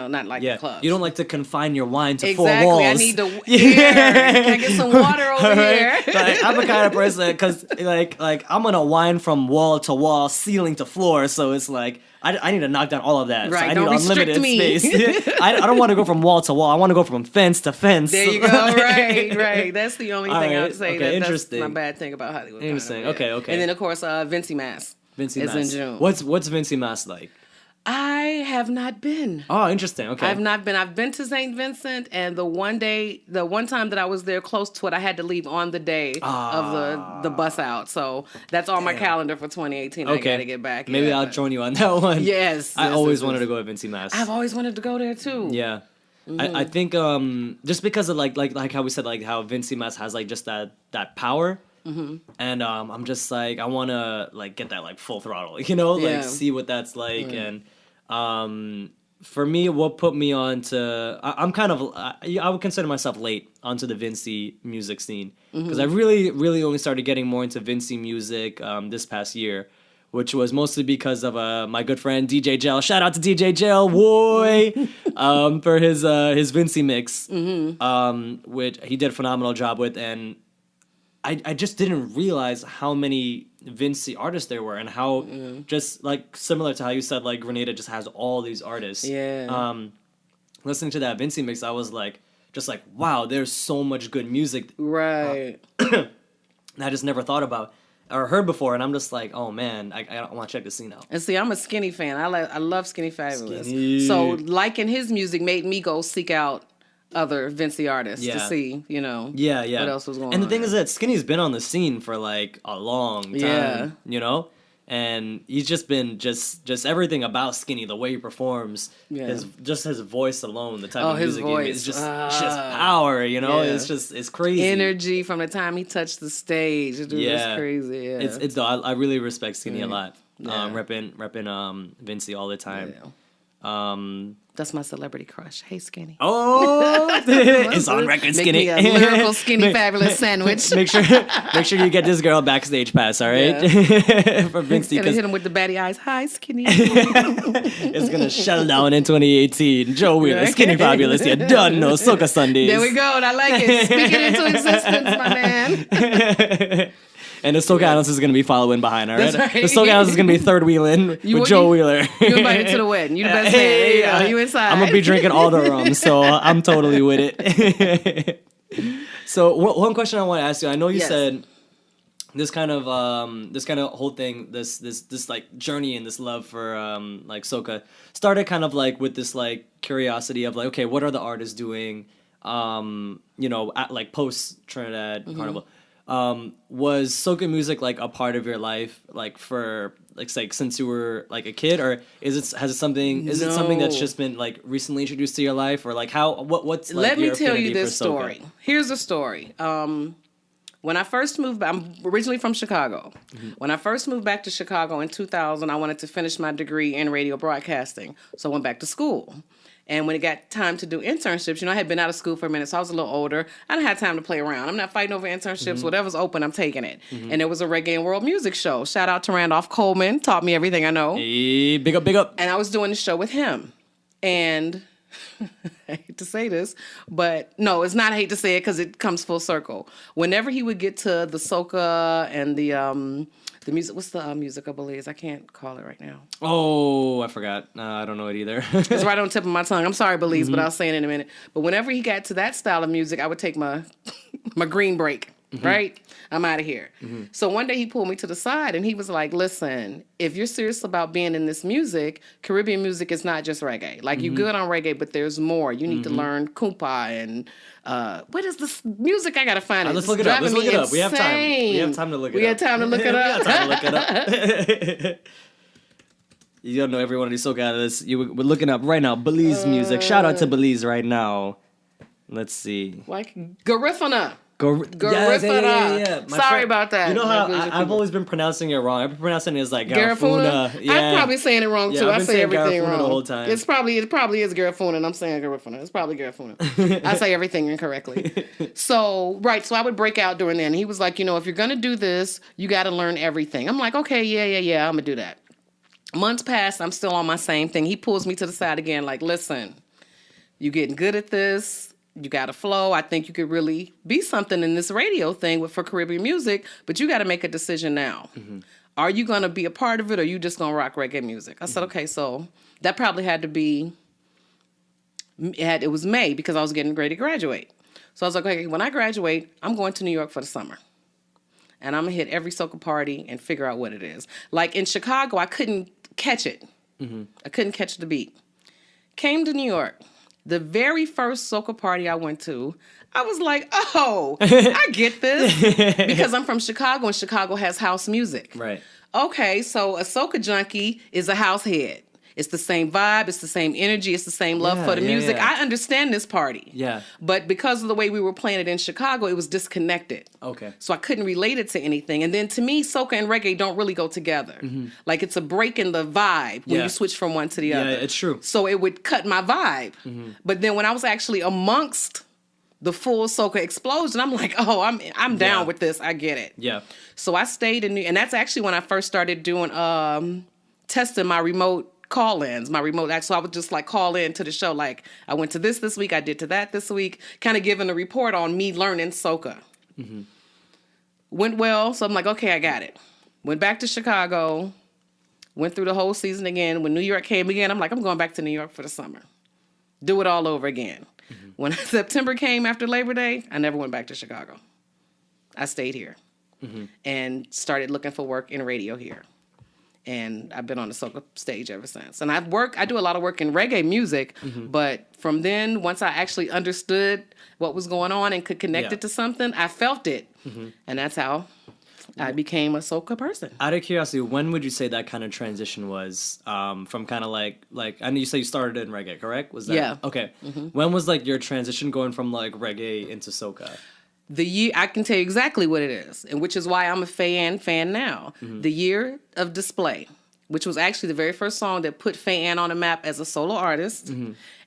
Not like the clubs. You don't like to confine your wine to exactly. 4 walls. I need to Can I get some water over here? Like, I'm the kind of person because like I'm gonna wine from wall to wall, ceiling to floor. So it's like I need to knock down all of that. Right. So I Don't need unlimited restrict me. space. I don't want to go from wall to wall. I want to go from fence to fence. There you go. Right. That's the only thing I would say. Okay, that's my bad thing about Hollywood. Interesting. Carnival, Okay. And then of course, Vincy Mass. Vincy is Mass. in June. What's Vincy Mass like? I have not been. Oh, interesting. Okay. I've not been. I've been to St. Vincent, and the one time that I was there close to it, I had to leave on the day of the bus out. So that's on my calendar for 2018. Okay. I gotta get back. Maybe I'll join you on that one. Yes. I always wanted to go to Vincy Mass. I've always wanted to go there too. Yeah. I think just because of like how we said like how Vincy Mass has like just that power. And I'm just like I want to like get that like full throttle, like see what that's like. And for me, what put me on to I'm kind of I would consider myself late onto the Vincy music scene because I really only started getting more into Vincy music this past year, which was mostly because of my good friend DJ Gel. Shout out to DJ Gel, boy, for his Vincy mix, which he did a phenomenal job with. And I just didn't realize how many Vincy artists there were and how just like similar to how you said like Grenada just has all these artists. Yeah. Listening to that Vincy mix, I was like, just like, wow, there's so much good music. Right. I just never thought about or heard before, and I'm just like, oh man, I want to check the scene out. And see, I'm a Skinny fan. I love Skinny Fabulous. Skinny. So liking his music made me go seek out other Vincy artists to see, what else was going on. And the thing is that Skinny's been on the scene for like a long time, and he's just been just everything about Skinny, the way he performs, his voice alone, the type of music he makes, it's just power, it's crazy. Energy from the time he touched the stage, dude, it's crazy. Yeah. It's I really respect Skinny a lot. Repping Vincy all the time. Yeah. That's my celebrity crush. Hey, Skinny. Oh, it's on record, Skinny. Make me a lyrical Skinny Fabulous sandwich. Make sure you get this girl backstage pass, all right? For Vincy, gonna hit him with the batty eyes. Hi, Skinny. It's gonna shut down in 2018. Joe Wheeler, Skinny Fabulous. You done know Soca Sundays. There we go. I like it. Speak it into existence, my man. And the SOCA Analyst is going to be following behind, all right? That's right. The SOCA Analyst is going to be third wheeling with Joe Wheeler. You invited to the wedding. You the best man. You inside. I'm going to be drinking all the rum, so I'm totally with it. So one question I want to ask you. I know you said this kind of whole thing, this like journey and this love for like Soca started kind of like with this like curiosity of like, okay, what are the artists doing, at like post Trinidad Carnival? Was soca music like a part of your life, like for like since you were like a kid, or is it something that's just been like recently introduced to your life, or like what's like Let me tell you this story. Here's the story. When I first moved back, I'm originally from Chicago. When I first moved back to Chicago in 2000, I wanted to finish my degree in radio broadcasting, so I went back to school. And when it got time to do internships, I had been out of school for a minute, so I was a little older. I didn't have time to play around. I'm not fighting over internships. Whatever's open, I'm taking it. And there was a reggae and world music show. Shout out to Randolph Coleman. Taught me everything I know. Hey, big up. And I was doing the show with him. And I hate to say this, but no, it's not. I hate to say it because it comes full circle. Whenever he would get to the soca and the music, what's the music of Belize? I can't call it right now. Oh, I forgot. I don't know it either. It's right on the tip of my tongue. I'm sorry, Belize, but I'll say it in a minute. But whenever he got to that style of music, I would take my my green break. Right? I'm out of here. So one day he pulled me to the side and he was like, listen, if you're serious about being in this music, Caribbean music is not just reggae. Like, you good on reggae, but there's more. You need to learn kumpa and what is this music? I got to find it. Let's look it up. Let's look it up. We have time. We have time to look it up. We have time to look it up. We have time to look it up. You don't know every one of these soca analysts. We're looking up right now. Belize music. Shout out to Belize right now. Let's see. Like Garifuna. Yeah. Sorry about that. You know how I've always been pronouncing it wrong. I've been pronouncing it as like Garifuna. Yeah. I'm probably saying it wrong too. I say everything Garifuna wrong the whole time. It probably is Garifuna, and I'm saying Garifuna. It's probably Garifuna. I say everything incorrectly. So I would break out during that. And he was like, if you're gonna do this, you got to learn everything. I'm like, okay, yeah, I'm gonna do that. Months pass, I'm still on my same thing. He pulls me to the side again, like, listen, you getting good at this. You got a flow. I think you could really be something in this radio thing for Caribbean music, but you got to make a decision now. Are you going to be a part of it, or are you just going to rock reggae music? I said, okay, so that probably had to be, it was May because I was getting ready to graduate. So I was like, okay, when I graduate, I'm going to New York for the summer. And I'm going to hit every soca party and figure out what it is. Like in Chicago, I couldn't catch it. I couldn't catch the beat. Came to New York. The very first soca party I went to, I was like, oh, I get this. Because I'm from Chicago, and Chicago has house music. Right. Okay, so a soca junkie is a house head. It's the same vibe. It's the same energy. It's the same love for the music. Yeah. I understand this party. Yeah. But because of the way we were playing it in Chicago, it was disconnected. Okay. So I couldn't relate it to anything. And then to me, soca and reggae don't really go together. Like, it's a break in the vibe when you switch from one to the other. Yeah, it's true. So it would cut my vibe. But then when I was actually amongst the full soca explosion, I'm like, oh, I'm down with this. I get it. Yeah. So I stayed in and that's actually when I first started doing testing my remote call-ins, my remote act. So I would just like call in to the show. Like, I went to this week, I did to that this week, kind of giving a report on me learning soca. Went well. So I'm like, okay, I got it. Went back to Chicago, went through the whole season again. When New York came again, I'm like, I'm going back to New York for the summer. Do it all over again. When September came after Labor Day, I never went back to Chicago. I stayed here and started looking for work in radio here. And I've been on the soca stage ever since. And I do a lot of work in reggae music, but from then, once I actually understood what was going on and could connect it to something, I felt it. And that's how I became a soca person. Out of curiosity, when would you say that kind of transition was from kind of like I know you say you started in reggae, correct? Was that? Yeah. Okay. When was like your transition going from like reggae into soca? The year, I can tell you exactly what it is, and which is why I'm a fan now. The Year of Display, which was actually the very first song that put Faye-Ann on the map as a solo artist,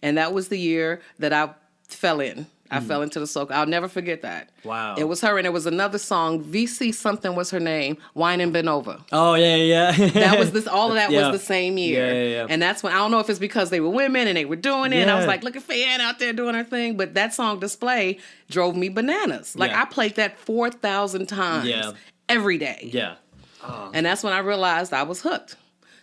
and that was the year that I fell in. I fell into the soca. I'll never forget that. Wow. It was her, and there was another song, VC something was her name, Wine and Benova. Oh, yeah. That was this. All of that was the same year. Yeah. And that's when, I don't know if it's because they were women and they were doing it, and I was like, look at Faye-Ann out there doing her thing, but that song, Display, drove me bananas. Like, I played that 4,000 times every day. Yeah. Oh. And that's when I realized I was hooked.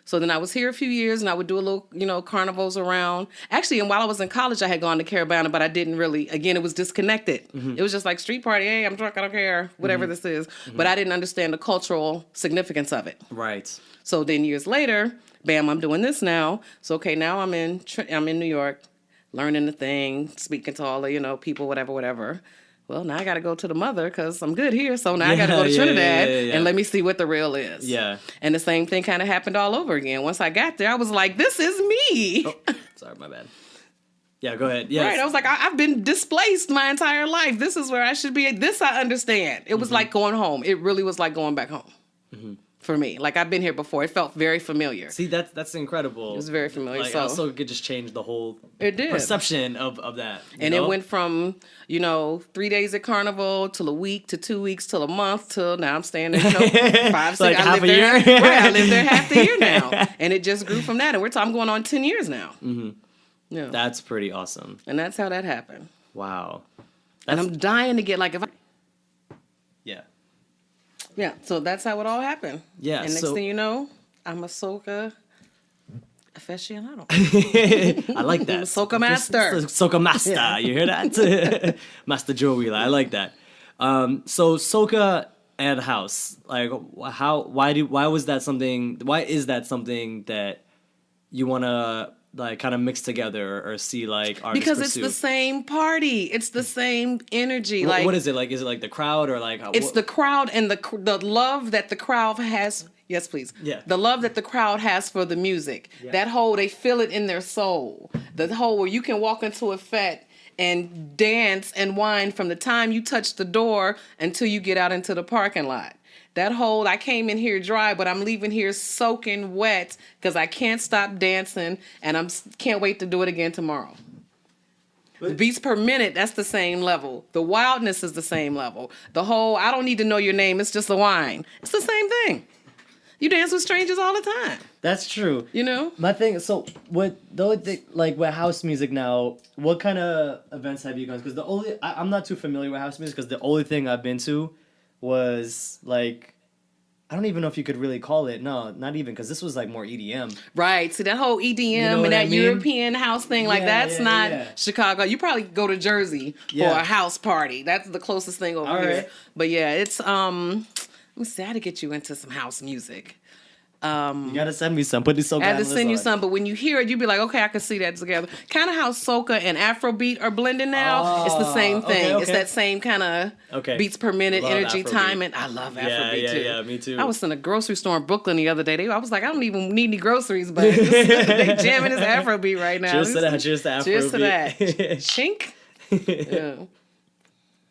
So then I was here a few years, and I would do a little, carnivals around. Actually, and while I was in college, I had gone to Caribana, but I didn't really, again, it was disconnected. It was just like street party, hey, I'm drunk, I don't care, whatever this is. But I didn't understand the cultural significance of it. Right. So then years later, bam, I'm doing this now. So, okay, now I'm in New York, learning the thing, speaking to all the, people, whatever. Well, now I got to go to the mother because I'm good here. So now I got to go to Trinidad and let me see what the real is. Yeah. And the same thing kind of happened all over again. Once I got there, I was like, this is me. Oh, sorry, my bad. Yeah, go ahead. Yes. Right. I was like, I've been displaced my entire life. This is where I should be. This I understand. It was like going home. It really was like going back home. For me, like I've been here before. It felt very familiar. See, that's incredible. It was very familiar. Like, also, it could just change the whole perception of that. And it went from 3 days at Carnival till a week to 2 weeks till a month till now I'm staying there 5, 6. Like half a year. Right, I live there half the year now, and it just grew from that. And I'm going on 10 years now. Yeah. That's pretty awesome. And that's how that happened. Wow. And I'm dying to get like Yeah. Yeah, so that's how it all happened. Yeah. And next thing you know, I'm a SOCA aficionado. I like that. SOCA master. SOCA master. Yeah. You hear that? Master Joe Wheeler. I like that. So SOCA and house, like why is that something that you want to like kind of mix together or see like artists because pursue? It's the same party, it's the same energy. What is it like? Is it like the crowd or like it's the crowd and the love that the crowd has. Yes, please. Yeah. The love that the crowd has for the music. Yeah. That whole, they feel it in their soul. The whole where you can walk into a fete and dance and whine from the time you touch the door until you get out into the parking lot. That whole, I came in here dry, but I'm leaving here soaking wet because I can't stop dancing and can't wait to do it again tomorrow. The beats per minute, that's the same level. The wildness is the same level. The whole, I don't need to know your name, it's just a whine. It's the same thing. You dance with strangers all the time. That's true. You know? My thing, so what, the only thing, like with house music now, what kind of events have you gone? Because I'm not too familiar with house music because the only thing I've been to was like, I don't even know if you could really call it. No, not even, because this was like more EDM. Right. See, that whole EDM You know and that I mean? European house thing, like that's not Chicago. You probably go to Jersey for a house party. That's the closest thing over here. Right. But yeah, it's let me see how to get you into some house music. You gotta send me some. Put this SOCA. I have to send you some, but when you hear it, you'll be like, okay, I can see that together. Kind of how SOCA and Afrobeat are blending now. It's the same thing. Okay. It's that same kind of beats per minute, energy, time, and I love Afrobeat too. Yeah, me too. I was in a grocery store in Brooklyn the other day. I was like, I don't even need any groceries, but they jamming this Afrobeat right now. Cheers to that. Cheers to Afrobeat. Cheers to that. Chink.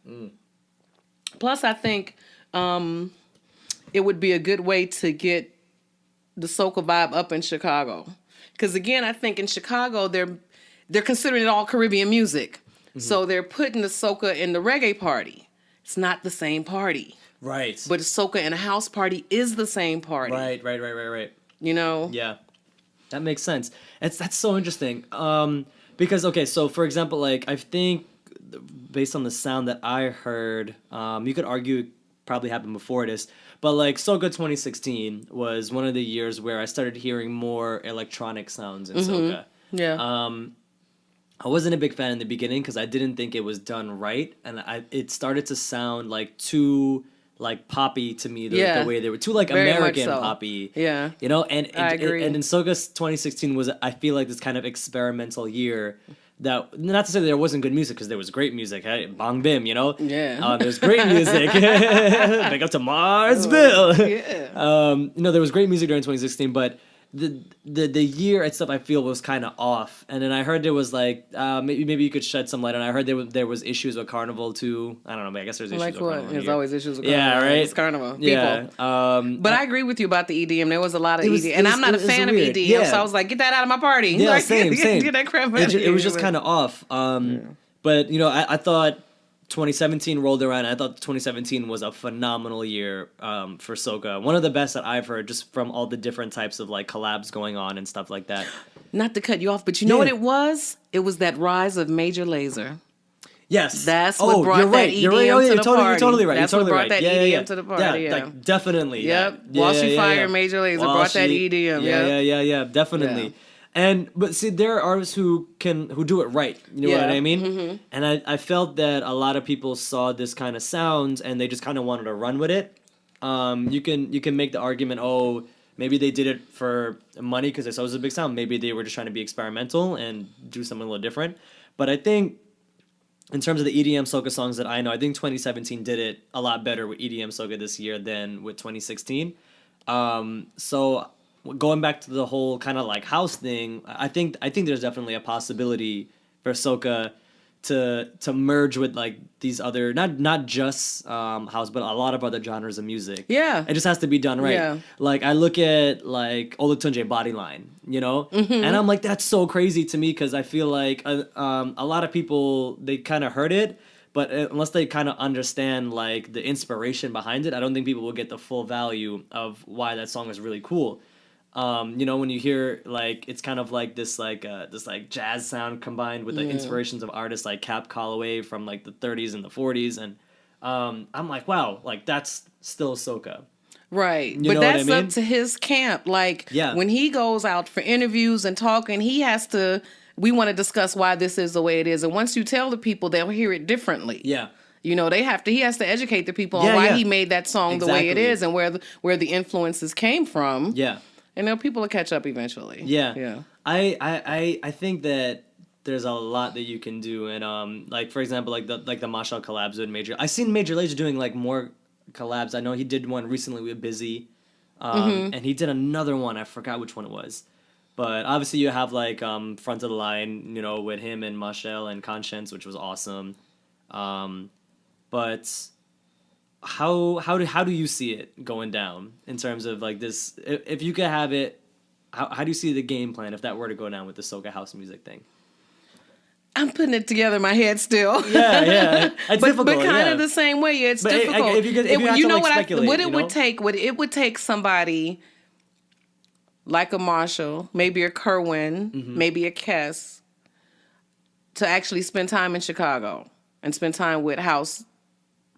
Yeah. Plus, I think it would be a good way to get the SOCA vibe up in Chicago. Because again, I think in Chicago, they're considering it all Caribbean music. Mm-hmm. So they're putting the SOCA in the reggae party. It's not the same party. Right. But SOCA in a house party is the same party. Right. You know? Yeah. That makes sense. That's so interesting. Because, okay, so for example, like, I think based on the sound that I heard, you could argue it probably happened before this, but like SOCA 2016 was one of the years where I started hearing more electronic sounds in SOCA. Yeah. I wasn't a big fan in the beginning because I didn't think it was done right, and it started to sound like too like poppy to me the way they were, too like Very American much so. Poppy. Yeah. You know, and I agree. And in SOCA 2016 was, I feel like, this kind of experimental year. That, not to say that there wasn't good music, because there was great music. Hey, Bong Bim, you know? Yeah. There's great music. Big up to Marsville. Yeah. You know, there was great music during 2016, but the year itself, I feel, was kind of off. And then I heard there was like, maybe you could shed some light on it. I heard there was issues with Carnival too. I don't know, but I guess there's issues with Carnival. Like what? There's always issues with Carnival. Yeah, right? It's Carnival. People. Yeah. But I agree with you about the EDM. There was a lot of EDM. And I'm not a fan of EDM, so I was like, get that out of my party. Yeah, like, same. Get that crap out of here. It was just kind of off. But, you know, I thought 2017 rolled around, and I thought 2017 was a phenomenal year for SOCA. One of the best that I've heard, just from all the different types of like collabs going on and stuff like that. Not to cut you off, but you know what it was? It was that rise of Major Lazer. Yes. That's what brought that EDM to the party. You're totally right. That's what brought that EDM to the party. Yeah, like, definitely. Yep. While she fired Major Lazer, brought that EDM. Yeah, definitely. Yeah. But see, there are artists who do it right. You know what I mean? Mm-hmm. And I felt that a lot of people saw this kind of sound and they just kind of wanted to run with it. You can make the argument, oh, maybe they did it for money because they saw it was a big sound. Maybe they were just trying to be experimental and do something a little different. But I think in terms of the EDM SOCA songs that I know, I think 2017 did it a lot better with EDM SOCA this year than with 2016. So going back to the whole kind of like house thing, I think there's definitely a possibility for SOCA to merge with like these other, not just house, but a lot of other genres of music. Yeah, it just has to be done right. Yeah. Like I look at like Olatunji Bodyline, you know, and I'm like, that's so crazy to me because I feel like a lot of people, they kind of heard it, but unless they kind of understand like the inspiration behind it, I don't think people will get the full value of why that song is really cool. You know, when you hear like it's kind of like this like jazz sound combined with the inspirations of artists like Cap Calloway from like the 30s and the 40s, and I'm like, wow, like that's still soca. Right. You But know what I that's mean? up to his camp. Like Yeah. when he goes out for interviews and talking, he has to we want to discuss why this is the way it is. And once you tell the people, they'll hear it differently. Yeah. You know, he has to educate the people on Yeah, why yeah. he made that song the way it Exactly. is and where the influences came from. Yeah. And then people will catch up eventually. Yeah. Yeah. I think that there's a lot that you can do, and like for example, like the Marshall collabs with Major. I've seen Major Lazer doing like more collabs. I know he did one recently with Busy, and he did another one. I forgot which one it was, but obviously you have like Front of the Line, you know, with him and Marshall and Conscience, which was awesome. But how do you see it going down in terms of like this? If you could have it, how do you see the game plan if that were to go down with the soca house music thing? I'm putting it together in my head still. Yeah, it's difficult. But kind yeah. of the same way. It's But difficult. if you had to, like, speculate, what you it know? would take. What it would take somebody like a Marshall, maybe a Kerwin, maybe a Kess, to actually spend time in Chicago and spend time with house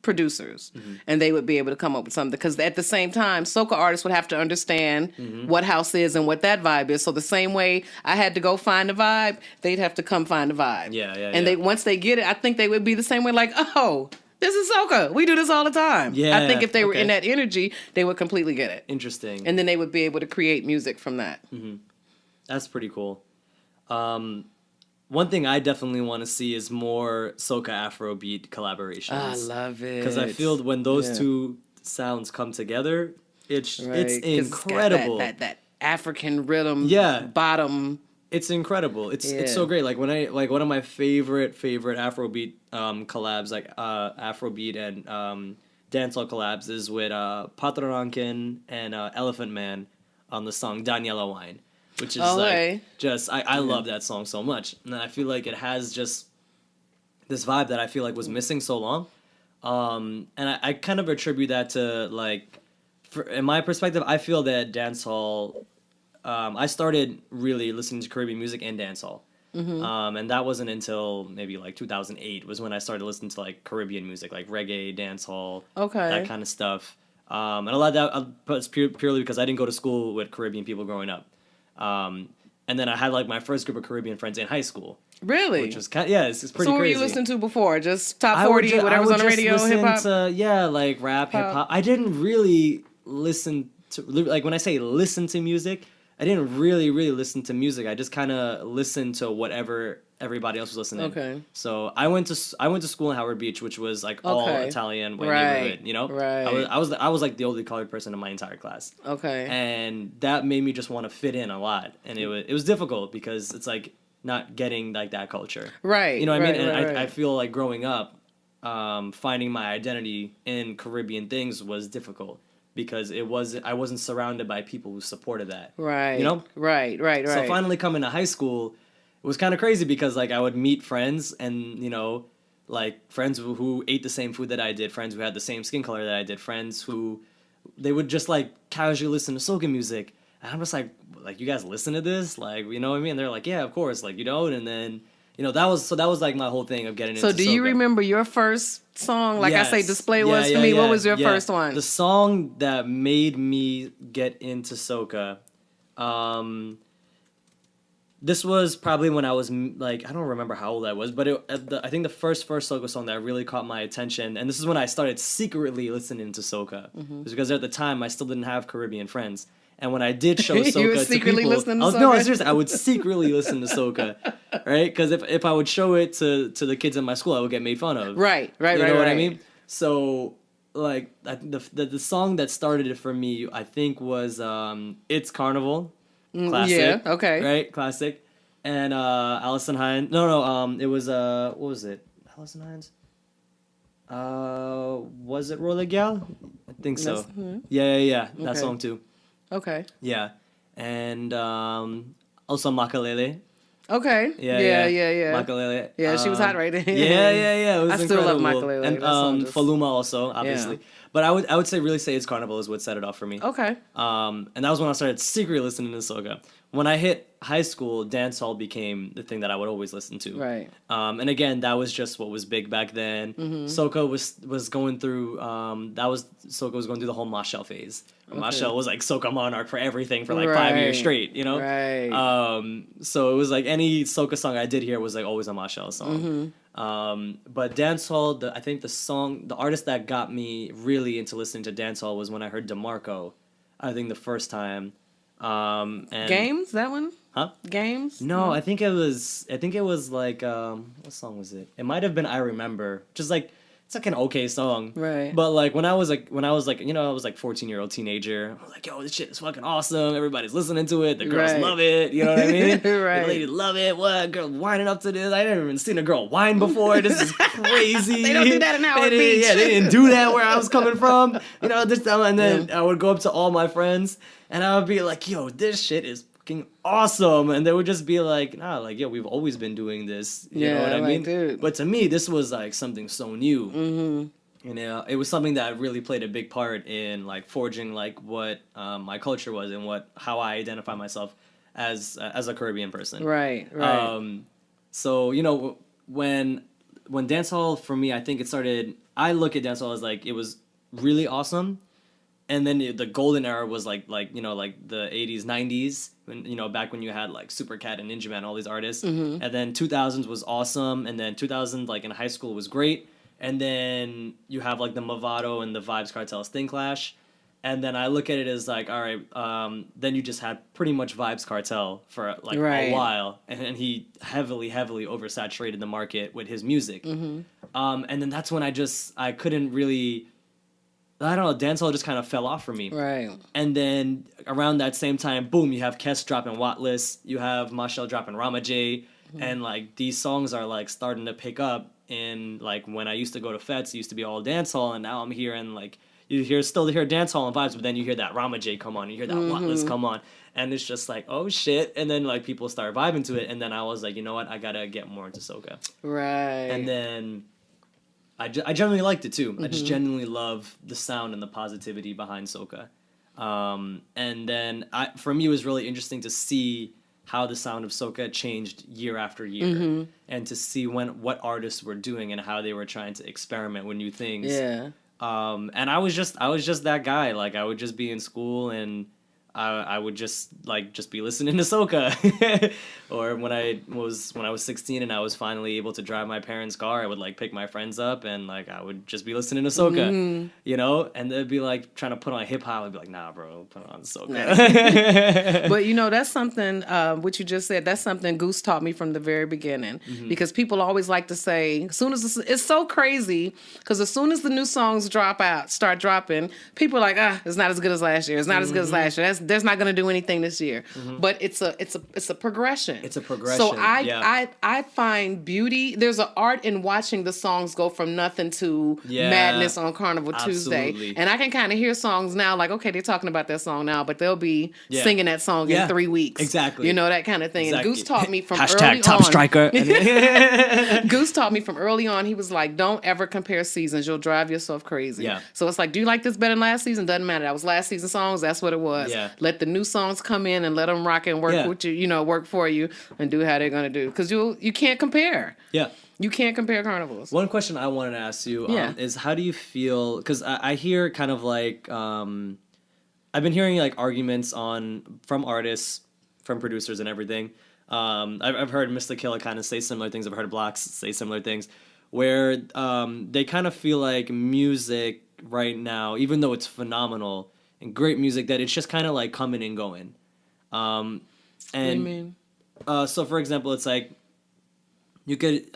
producers, and they would be able to come up with something. Because at the same time, soca artists would have to understand what house is and what that vibe is. So the same way I had to go find the vibe, they'd have to come find the vibe. Yeah. And they once they get it, I think they would be the same way. Like, oh, this is soca. We do this all the time. Yeah, I think if they were okay. in that energy, they would completely get it. Interesting. And then they would be able to create music from that. That's pretty cool. One thing I definitely want to see is more soca Afrobeat collaborations. I love it. Because I feel when those two sounds come together, it's Right, 'cause incredible. It's got that African rhythm Yeah. bottom. It's incredible. It's Yeah. so great. Like when I like one of my favorite Afrobeat collabs, like Afrobeat and dancehall collabs, is with Patronankin and Elephant Man on the song Daniela Wine, which is Okay. I love that song so much, and I feel like it has just this vibe that I feel like was missing so long, and I kind of attribute that to like, in my perspective, I feel that dancehall. I started really listening to Caribbean music and dancehall. And that wasn't until maybe like 2008 was when I started listening to like Caribbean music, like reggae, dancehall, that kind of stuff. And a lot of that was purely because I didn't go to school with Caribbean people growing up. And then I had like my first group of Caribbean friends in high school, Really? which was it's pretty So what were crazy. you listening to before? Just top I would 40, whatever's would on the just radio, listen hip hop? to, like rap, hip hop. I didn't really listen to, like when I say listen to music, I didn't really listen to music. I just kind of listened to whatever everybody else was listening. Okay. So I went to school in Howard Beach, which was like all Okay. Italian white Right. neighborhood. You know, Right. I was like the only colored person in my entire class. Okay. And that made me just want to fit in a lot, and it was difficult because it's like not getting like that culture. Right. You know what I mean? right, And right, I right. feel like growing up, finding my identity in Caribbean things was difficult because I wasn't surrounded by people who supported that. Right. You know? Right. So finally coming to high school, it was kind of crazy because like I would meet friends and, you know, like friends who ate the same food that I did, friends who had the same skin color that I did, friends who they would just like casually listen to soca music. And I'm just like you guys listen to this? Like, you know what I mean? And they're like, yeah, of course. Like, you don't. And then, you know, that was like my whole thing of getting into So do you soca. remember your first song? Like I say, Yes. Display Yeah, was for yeah, me. yeah, What was your yeah. first one? The song that made me get into soca, this was probably when I was like, I don't remember how old I was, but I think the first soca song that really caught my attention, and this is when I started secretly listening to soca, was because at the time I still didn't have Caribbean friends. And when I did show You soca were to secretly people, listening to no, soca? seriously, I would secretly listen to soca, right? Because if I would show it to the kids in my school, I would get made fun of. Right. You know what I mean? So, like, the song that started it for me, I think, was It's Carnival. Classic. Yeah, okay. Right? Classic. And Allison Hines. No, it was, what was it? Allison Hines? Was it Roller Gal? I think so. Yeah. That Okay. song, too. Okay. Yeah. And also Makalele. Okay. Yeah. Yeah, she was hot right there. Yeah. It was I still love incredible. Makalele. And That song just- Faluma also, obviously. Yeah. But I would say it's Carnival is what set it off for me. Okay. And that was when I started secretly listening to SOCA. When I hit high school, dancehall became the thing that I would always listen to. Right. And again, that was just what was big back then. SOCA was going through SOCA was going through the whole Machel phase. Machel was like SOCA monarch for everything for like 5 years straight, you know? Right. So it was like any SOCA song I did hear was like always a Machel song. But dancehall, I think the artist that got me really into listening to dancehall was when I heard DeMarco. I think the first time. And Games, that one? Huh? Games? No, I think it was like what song was it? It might have been I Remember. Just like it's like an okay song. Right. But like when I was like you know, I was like 14-year-old teenager. I was like, yo, this shit is fucking awesome. Everybody's listening to it. The girls love it. You know what I mean? Right. The ladies love it. What girl whining up to this? I never even seen a girl whine before. This is crazy. They don't do that in Howard Beach. Yeah, they didn't do that where I was coming from. You know, this time and then I would go up to all my friends and I would be like, yo, this shit is fucking awesome. And they would just be like, nah, like, yo, we've always been doing this. You know what I mean? Dude. But to me, this was like something so new. You know, it was something that really played a big part in like forging like what My culture was and how I identify myself as a Caribbean person. Right. So, you know, when dancehall for me, I think it started, I look at dancehall as like it was really awesome. And then the golden era was like you know, like the 80s, 90s, when, you know, back when you had like Supercat and Ninja Man, all these artists. And then 2000s was awesome. And then 2000, like in high school, was great. And then you have like the Movado and the Vibes Cartel Sting Clash. And then I look at it as like, all right, then you just had pretty much Vibes Cartel for like a while. And he heavily oversaturated the market with his music. And then that's when I couldn't really... I don't know, dancehall just kind of fell off for me. Right. And then around that same time, boom, you have Kes dropping Watless, you have Machel dropping Rama J, and like these songs are like starting to pick up. And like when I used to go to fets, it used to be all dancehall, and now I'm hearing like still hear dancehall and vibes, but then you hear that Rama J come on, you hear that Watless come on, and it's just like, oh shit. And then like people start vibing to it, and then I was like, you know what, I gotta get more into soca. Right. And then I genuinely liked it too. I just genuinely love the sound and the positivity behind soca. And then for me, it was really interesting to see how the sound of soca changed year after year, and to see what artists were doing and how they were trying to experiment with new things. Yeah. And I was just that guy. Like I would just be in school and I would just be listening to soca. Or when I was 16 and I was finally able to drive my parents' car, I would like pick my friends up and like I would just be listening to soca, you know, and they'd be like trying to put on hip hop. I'd be like, nah, bro, put on soca. But you know, that's something what you just said. That's something Goose taught me from the very beginning, because people always like to say, as soon as it's so crazy, because as soon as the new songs start dropping, people are like, it's not as good as last year. It's not as good as last year. That's not going to do anything this year. But it's a progression. It's a progression. So I find beauty. There's an art in watching the songs go from nothing to madness on Carnival Tuesday. And I can kind of hear songs now, like, okay, they're talking about that song now, but they'll be singing that song in 3 weeks. Exactly. You know, that kind of thing. Exactly. And Goose taught me from Hashtag early top on. striker. Goose taught me from early on. He was like, don't ever compare seasons. You'll drive yourself crazy. Yeah. So it's like, do you like this better than last season? Doesn't matter. That was last season songs. That's what it was. Yeah. Let the new songs come in and let them rock and work with you, work for you and do how they're going to do. Because you can't compare. Yeah. You can't compare carnivals. One question I wanted to ask you is how do you feel, because I hear kind of like, I've been hearing like arguments from artists, from producers and everything. I've heard Mr. Killer kind of say similar things. I've heard Blacks say similar things where they kind of feel like music right now, even though it's phenomenal and great music, that it's just kind of like coming and going. What do you mean? So for example, it's like you could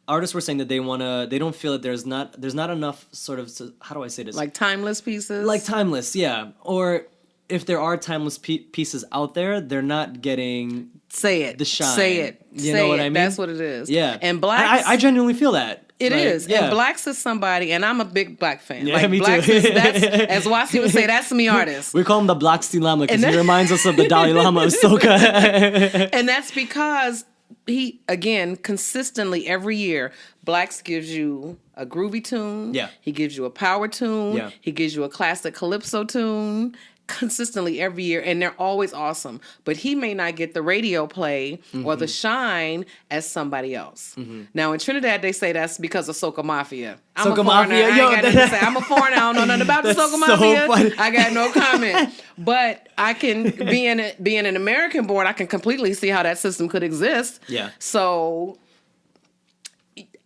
artists were saying that they don't feel that there's not enough sort of, how do I say this? Like timeless pieces? Like timeless, yeah. Or if there are timeless pieces out there, they're not getting the shine. Say it. You know what I mean? That's what it is. Yeah. And Blacks, I genuinely feel that. It like, is. Yeah. And Blacks is somebody, and I'm a big Black fan. Yeah, like, me Blacks too. That's, as Wasi would say, that's me artist. We call him the Black Steel Lama because he reminds us of the Dalai Lama of soca. And that's because he again consistently every year. Blacks gives you a groovy tune. Yeah. He gives you a power tune. Yeah. He gives you a classic calypso tune. Consistently every year, and they're always awesome. But he may not get the radio play or the shine as somebody else. Now in Trinidad, they say that's because of Soca Mafia. I'm Soca a foreigner. Mafia, I ain't yo, got nothing to say. I'm a foreigner. I don't know nothing about the That's Soca so Mafia. funny. I got no comment. But I can being an American born, I can completely see how that system could exist. Yeah. So.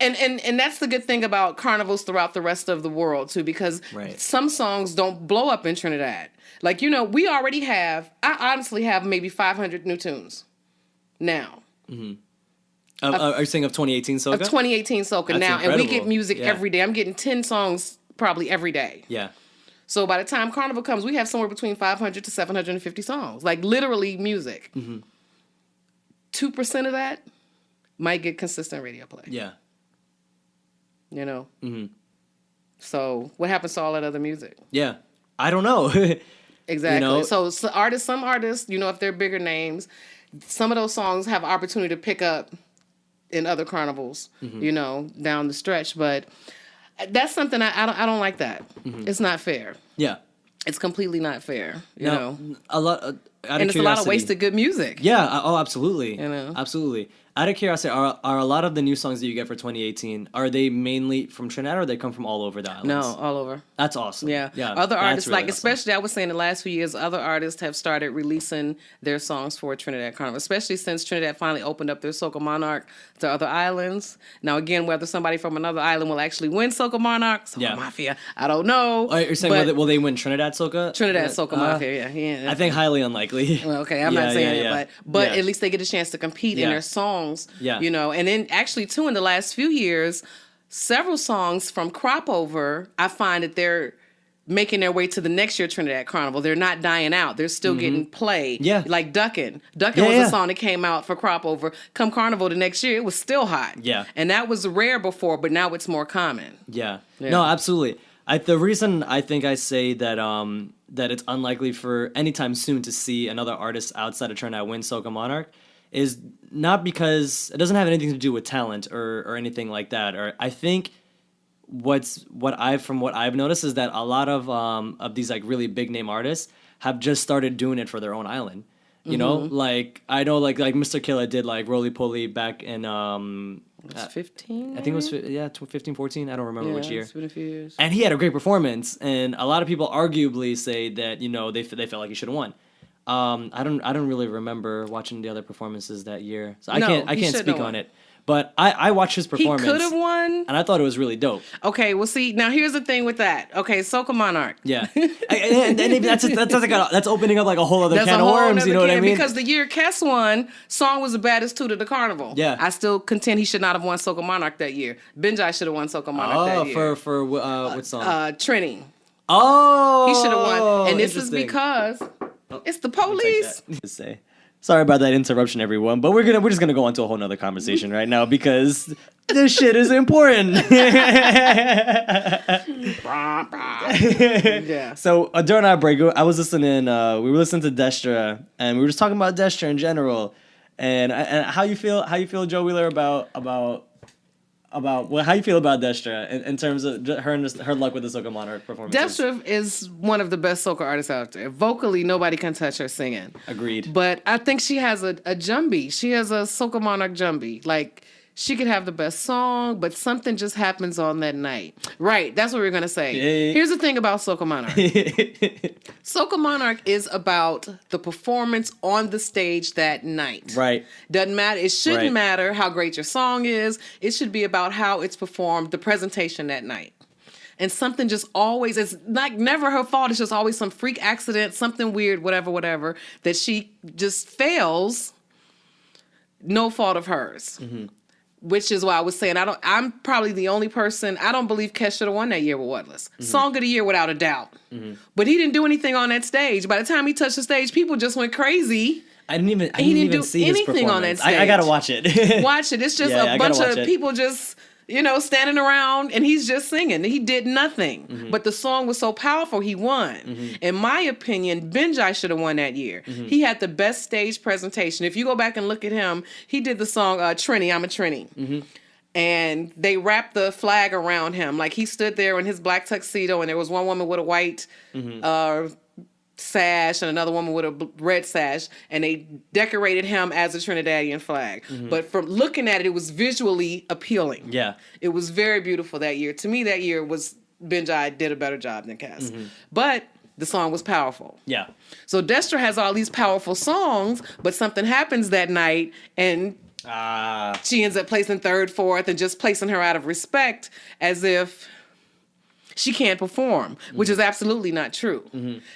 And that's the good thing about carnivals throughout the rest of the world too, because some songs don't blow up in Trinidad. Like, you know, we already have, I honestly have maybe 500 new tunes now. Are you saying of 2018 Soca? Of 2018 Soca That's now. incredible. And we get music Yeah. every day. I'm getting 10 songs probably every day. Yeah. So by the time Carnival comes, we have somewhere between 500 to 750 songs. Like literally music. 2% of that might get consistent radio play. Yeah. You know? So what happens to all that other music? Yeah. I don't know. Exactly. You know? So some artists, you know, if they're bigger names, some of those songs have opportunity to pick up in other carnivals, you know, down the stretch. But that's something I don't like that. It's not fair. Yeah. It's completely not fair. You know, a lot. Out of and it's a lot of wasted good music. Yeah. Oh, absolutely. You know? Absolutely. Out of curiosity, are a lot of the new songs that you get for 2018, are they mainly from Trinidad or they come from all over the islands? No, all over. That's awesome. Yeah. Yeah. Other that's artists, really like, awesome. especially, I was saying the last few years, other artists have started releasing their songs for Trinidad Carnival, especially since Trinidad finally opened up their Soca Monarch to other islands. Now, again, whether somebody from another island will actually win Soca Monarch, Soca Mafia, I don't know. Oh, you're saying will they win Trinidad Soca? Trinidad Soca Mafia, yeah. I think highly unlikely. Well, okay, I'm not saying it, but at least they get a chance to compete in their songs, you know. And then actually, too, in the last few years, several songs from Crop Over, I find that they're making their way to the next year Trinidad Carnival. They're not dying out. They're still getting played. Yeah. Like Duckin'. Duckin' was a song that came out for Crop Over. Come Carnival the next year, it was still hot. Yeah. And that was rare before, but now it's more common. Yeah. No, absolutely. The reason I think I say that that it's unlikely for anytime soon to see another artist outside of Trinidad win Soca Monarch is not because it doesn't have anything to do with talent or anything like that. Or I think what I've noticed is that a lot of these like really big name artists have just started doing it for their own island. You know, like I know like Mr. Killa did like Roly Poly back in 15? I think it was 15, 14. I don't remember which year. It's been a few years. And he had a great performance, and a lot of people arguably say that, you know, they felt like he should have won. I don't really remember watching the other performances that year, so I can't speak on it. But I watched his performance. He could have won, and I thought it was really dope. Okay, well, see, now here's the thing with that. Okay, Soca Monarch. Yeah, and that's opening up like a whole other can of worms. You know what I mean? Because the year Kess won, song was the baddest toot of the carnival. Yeah, I still contend he should not have won Soca Monarch that year. Benjai should have won Soca Monarch that year. For what song? Trini. Oh, he should have won, and this is because it's the police. Sorry about that interruption, everyone, but we're just gonna go on to a whole nother conversation right now because this shit is important. Yeah. So during our break, I was listening. We were listening to Destra, and we were just talking about Destra in general, and how you feel, Joe Wheeler, about how you feel about Destra in terms of her luck with the Soca Monarch performance. Destra is one of the best soca artists out there. Vocally, nobody can touch her singing. Agreed. But I think she has a jumbie. She has a Soca Monarch jumbie. Like, she could have the best song, but something just happens on that night. Right, that's what we are going to say. Yeah. Here's the thing about Soca Monarch. Soca Monarch is about the performance on the stage that night. Right. Doesn't matter. It shouldn't matter how great your song is. It should be about how it's performed, the presentation that night. And something just always, it's like never her fault. It's just always some freak accident, something weird, whatever, that she just fails. No fault of hers. Mm-hmm. Which is why I was saying I'm probably the only person. I don't believe Kes should have won that year with Wordless. Mm-hmm. Song of the year without a doubt. Mm-hmm. But he didn't do anything on that stage. By the time he touched the stage, people just went crazy. I didn't even see his performance. On that stage. I gotta watch it. Watch it. It's just a bunch of people just standing around and he's just singing. He did nothing. But the song was so powerful, he won. In my opinion, Benjai should have won that year. He had the best stage presentation. If you go back and look at him, he did the song Trini, I'm a Trini. And they wrapped the flag around him. Like, he stood there in his black tuxedo, and there was one woman with a white sash and another woman with a red sash, and they decorated him as a Trinidadian flag. But from looking at it, it was visually appealing. Yeah. It was very beautiful that year. To me, that year was Benjai did a better job than Cass. But the song was powerful. Yeah. So Destra has all these powerful songs, but something happens that night, and she ends up placing third, fourth, and just placing her out of respect as if she can't perform, which is absolutely not true.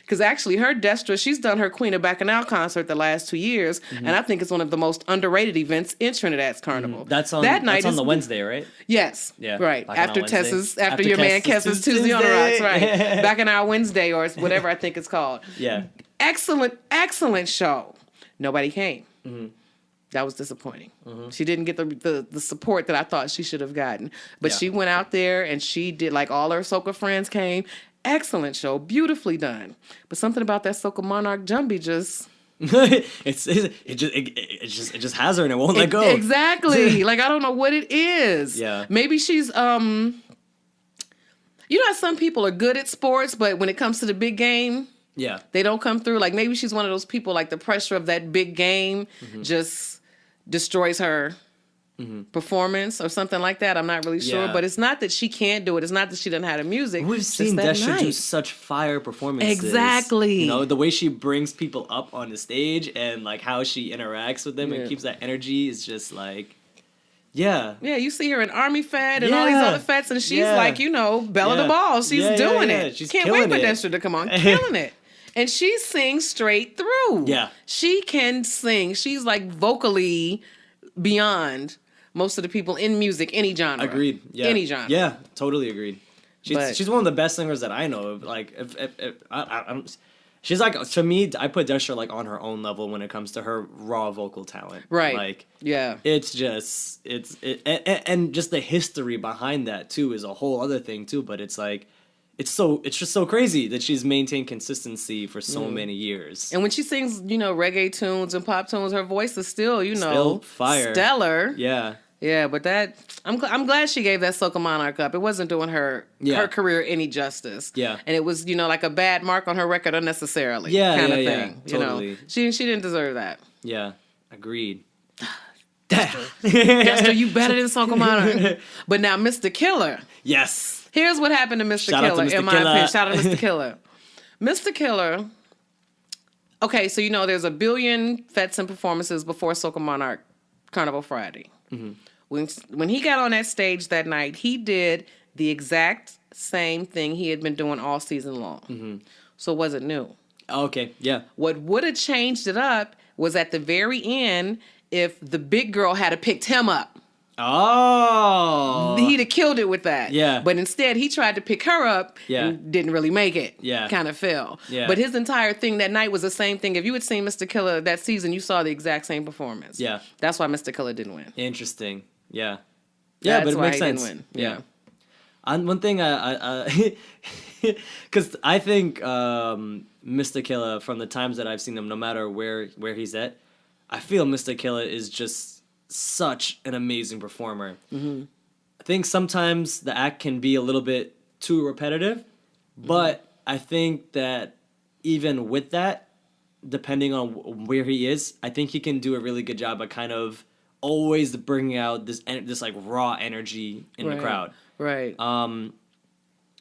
Because actually her Destra, she's done her Queen of Bacchanal concert the last 2 years, and I think it's one of the most underrated events in Trinidad's Carnival. That's on the Wednesday, right? Yes. Yeah. Right. Bacchanal After your man Kessa's Tuesday on the Rocks, right. Bacchanal Wednesday or whatever I think it's called. Yeah. Excellent show. Nobody came. That was disappointing. She didn't get the support that I thought she should have gotten. But she went out there and she did, like, all her SOCA friends came. Excellent show. Beautifully done. But something about that SOCA Monarch Jumbie just... it just has her and it won't let go. Exactly. Like, I don't know what it is. Yeah. Maybe she's... You know how some people are good at sports, but when it comes to the big game... Yeah. They don't come through. Like, maybe she's one of those people, like, the pressure of that big game just destroys her performance or something like that. I'm not really sure. Yeah. But it's not that she can't do it. It's not that she doesn't have the music. We've seen Destra do such fire performances. Exactly. The way she brings people up on the stage and, like, how she interacts with them and keeps that energy is just, like... Yeah. Yeah, you see her in Army Fed and all these other feds, and she's like, Belle of the Ball. She's doing it. She's Can't wait for killing it. Destra to come on. Killing it. And she sings straight through. Yeah. She can sing. She's like vocally beyond most of the people in music, any genre. Agreed. Yeah. Any genre. Yeah, totally agreed. She's one of the best singers that I know of. Like, she's like, to me, I put Destra, like, on her own level when it comes to her raw vocal talent. Right. Like, yeah. It's just, and just the history behind that too is a whole other thing too. But it's like, it's just so crazy that she's maintained consistency for so many years. And when she sings, reggae tunes and pop tunes, her voice is still, still fire, stellar. Yeah. Yeah, but I'm glad she gave that SOCA Monarch up. It wasn't doing her career any justice. Yeah, and it was like a bad mark on her record unnecessarily. Yeah, kind of thing. Totally. She didn't deserve that. Yeah, agreed. Dexter, you better than SOCA Monarch. But now, Mr. Killer. Yes. Here's what happened to Mr. Killer. In my opinion, shout out to Mr. Killer. Mr. Killer. Okay, so there's a billion fets and performances before SOCA Monarch Carnival Friday. When he got on that stage that night, he did the exact same thing he had been doing all season long. So it wasn't new. Okay, yeah. What would have changed it up was at the very end if the big girl had picked him up. Oh. He'd have killed it with that. Yeah. But instead, he tried to pick her up and didn't really make it. Yeah. Kind of fell. Yeah. But his entire thing that night was the same thing. If you had seen Mr. Killer that season, you saw the exact same performance. Yeah. That's why Mr. Killer didn't win. Interesting. Yeah. Yeah, but it makes sense. Didn't win. Yeah. One thing because I think Mr. Killer, from the times that I've seen him, no matter where he's at, I feel Mr. Killer is just such an amazing performer. I think sometimes the act can be a little bit too repetitive, but I think that even with that, depending on where he is, I think he can do a really good job at kind of always bringing out this like raw energy in the crowd. Right.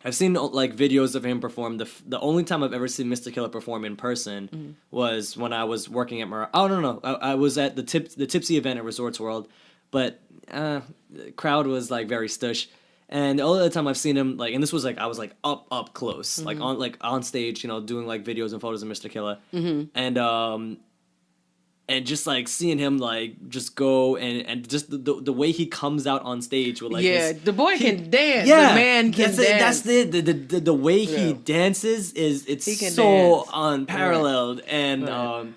I've seen like videos of him perform. The only time I've ever seen Mr. Killer perform in person was when I was working at I was at the Tipsy event at Resorts World, but the crowd was like very stush. And the only other time I've seen him, like, and this was like I was like up close, like on stage, doing like videos and photos of Mr. Killer, and just like seeing him like just go and just the way he comes out on stage with like the boy can dance. Yeah, the man can dance. That's the way he dances is so unparalleled and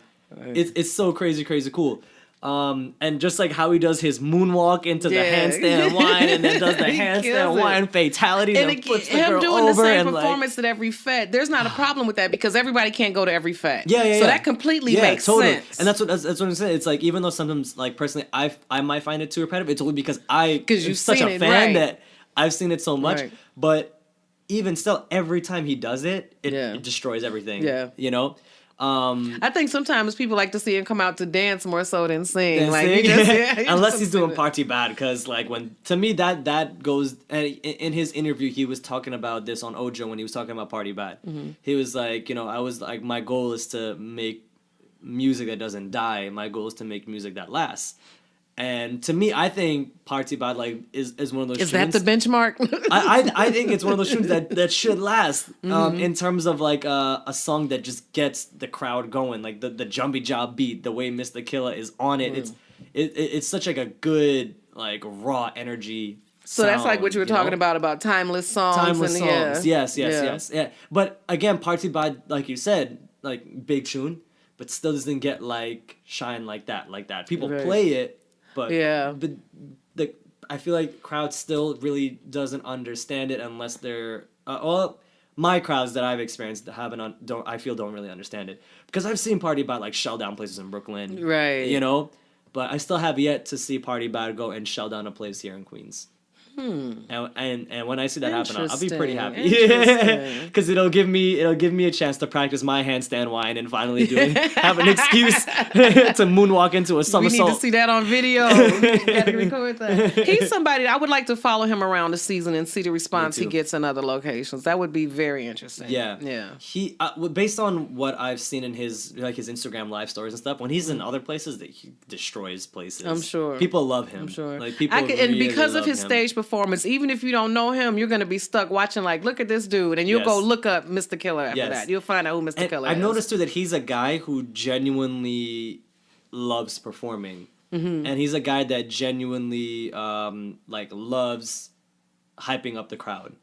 it's so crazy cool. And just like how he does his moonwalk into the handstand wine, and then does the handstand wine fatality, and then puts the girl him doing over the same and performance at every Fet. There's not a problem with that because everybody can't go to every Fet. So that completely makes sense. And that's what I'm saying. It's like, even though sometimes, like, personally, I might find it too repetitive. It's only because I'm such a fan that I've seen it so much. Right. But even still, every time he does it, it destroys everything. Yeah. You know. I think sometimes people like to see him come out to dance more so than sing. Unless he's doing Party Bad, because like to me that goes. And in his interview, he was talking about this on Ojo when he was talking about Party Bad. Mm-hmm. He was like, I was like, my goal is to make music that doesn't die. My goal is to make music that lasts. And to me, I think Party Bad is one of those. Is tunes. that the benchmark? I think it's one of those tunes that should last. In terms of like a song that just gets the crowd going, like the jumpy job beat, the way Mr. Killa is on it. It's such like a good like raw energy. So that's like what you were talking about timeless songs. Timeless songs. Yes. Yeah. But again, Party Bad, like you said, like big tune, but still doesn't get like shine like that. People play it. But I feel like crowd still really doesn't understand it unless they're my crowds that I've experienced don't really understand it, because I've seen Party Bad like shell down places in Brooklyn, right? But I still have yet to see Party Bad go and shell down a place here in Queens. And when I see that happen, I'll be pretty happy. Because it'll give me a chance to practice my handstand wine and finally have an excuse to moonwalk into a somersault. We need to see that on video. We gotta record that. He's somebody I would like to follow him around the season and see the response he gets in other locations. That would be very interesting. Yeah. He based on what I've seen in his Instagram live stories and stuff, when he's in other places, that he destroys places. I'm sure people love him. I'm sure like people, and because of his stage performance, even if you don't know him, you're going to be stuck watching like, look at this dude, and you'll go look up Mr. Killa after that. You'll find out who Mr. Killa is. I've noticed too that he's a guy who genuinely loves performing, and he's a guy that genuinely loves hyping up the crowd.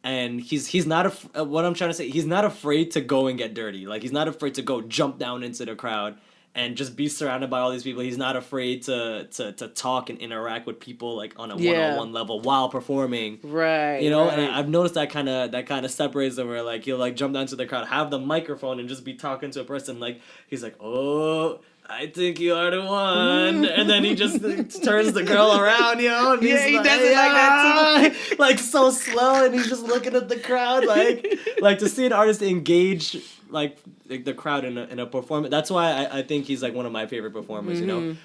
And he's not what I'm trying to say, he's not afraid to go and get dirty. Like, he's not afraid to go jump down into the crowd and just be surrounded by all these people. He's not afraid to talk and interact with people like on a one-on-one level while performing. Right. And I've noticed that kind of separates him, where like he'll like jump down to the crowd, have the microphone, and just be talking to a person. Like, he's like, "Oh, I think you are the one," and then he just turns the girl around, and he does it like that too. Like so slow, and he's just looking at the crowd, like to see an artist engage like the crowd in a performance. That's why I think he's like one of my favorite performers,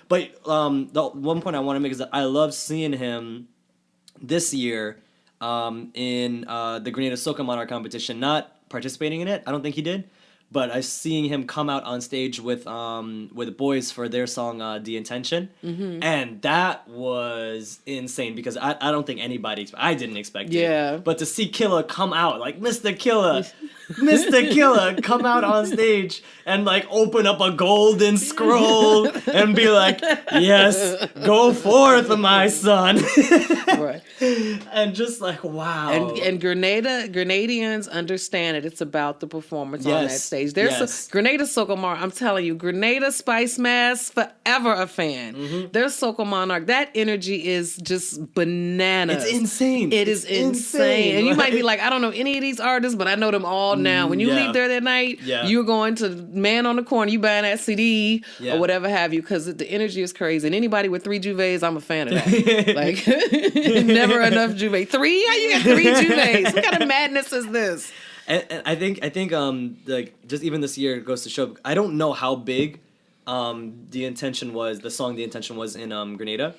But the one point I want to make is that I love seeing him this year in the Grenada SOCA Monarch competition, not participating in it. I don't think he did. But I seeing him come out on stage with boys for their song "The Intention," and that was insane, because I don't think I didn't expect it. But to see Killa come out, like Mr. Killa, come out on stage and like open up a golden scroll and be like, "Yes, go forth, my son," right? And just like, wow. And Grenadians understand it. It's about the performance on that stage. There's Grenada SOCA Monarch. I'm telling you, Grenada Spice Mass, forever a fan. Their SOCA Monarch, that energy is just bananas. It's insane. It is insane. And you might be like, I don't know any of these artists, but I know them all now. When you leave there that night, you're going to Man on the Corner, you buying that CD or whatever have you, because the energy is crazy. And anybody with 3 Juves, I'm a fan of that. Like, never enough Juve. 3? How you got 3 Juves? What kind of madness is this? And I think like just even this year goes to show, I don't know how big the song The Intention was in Grenada.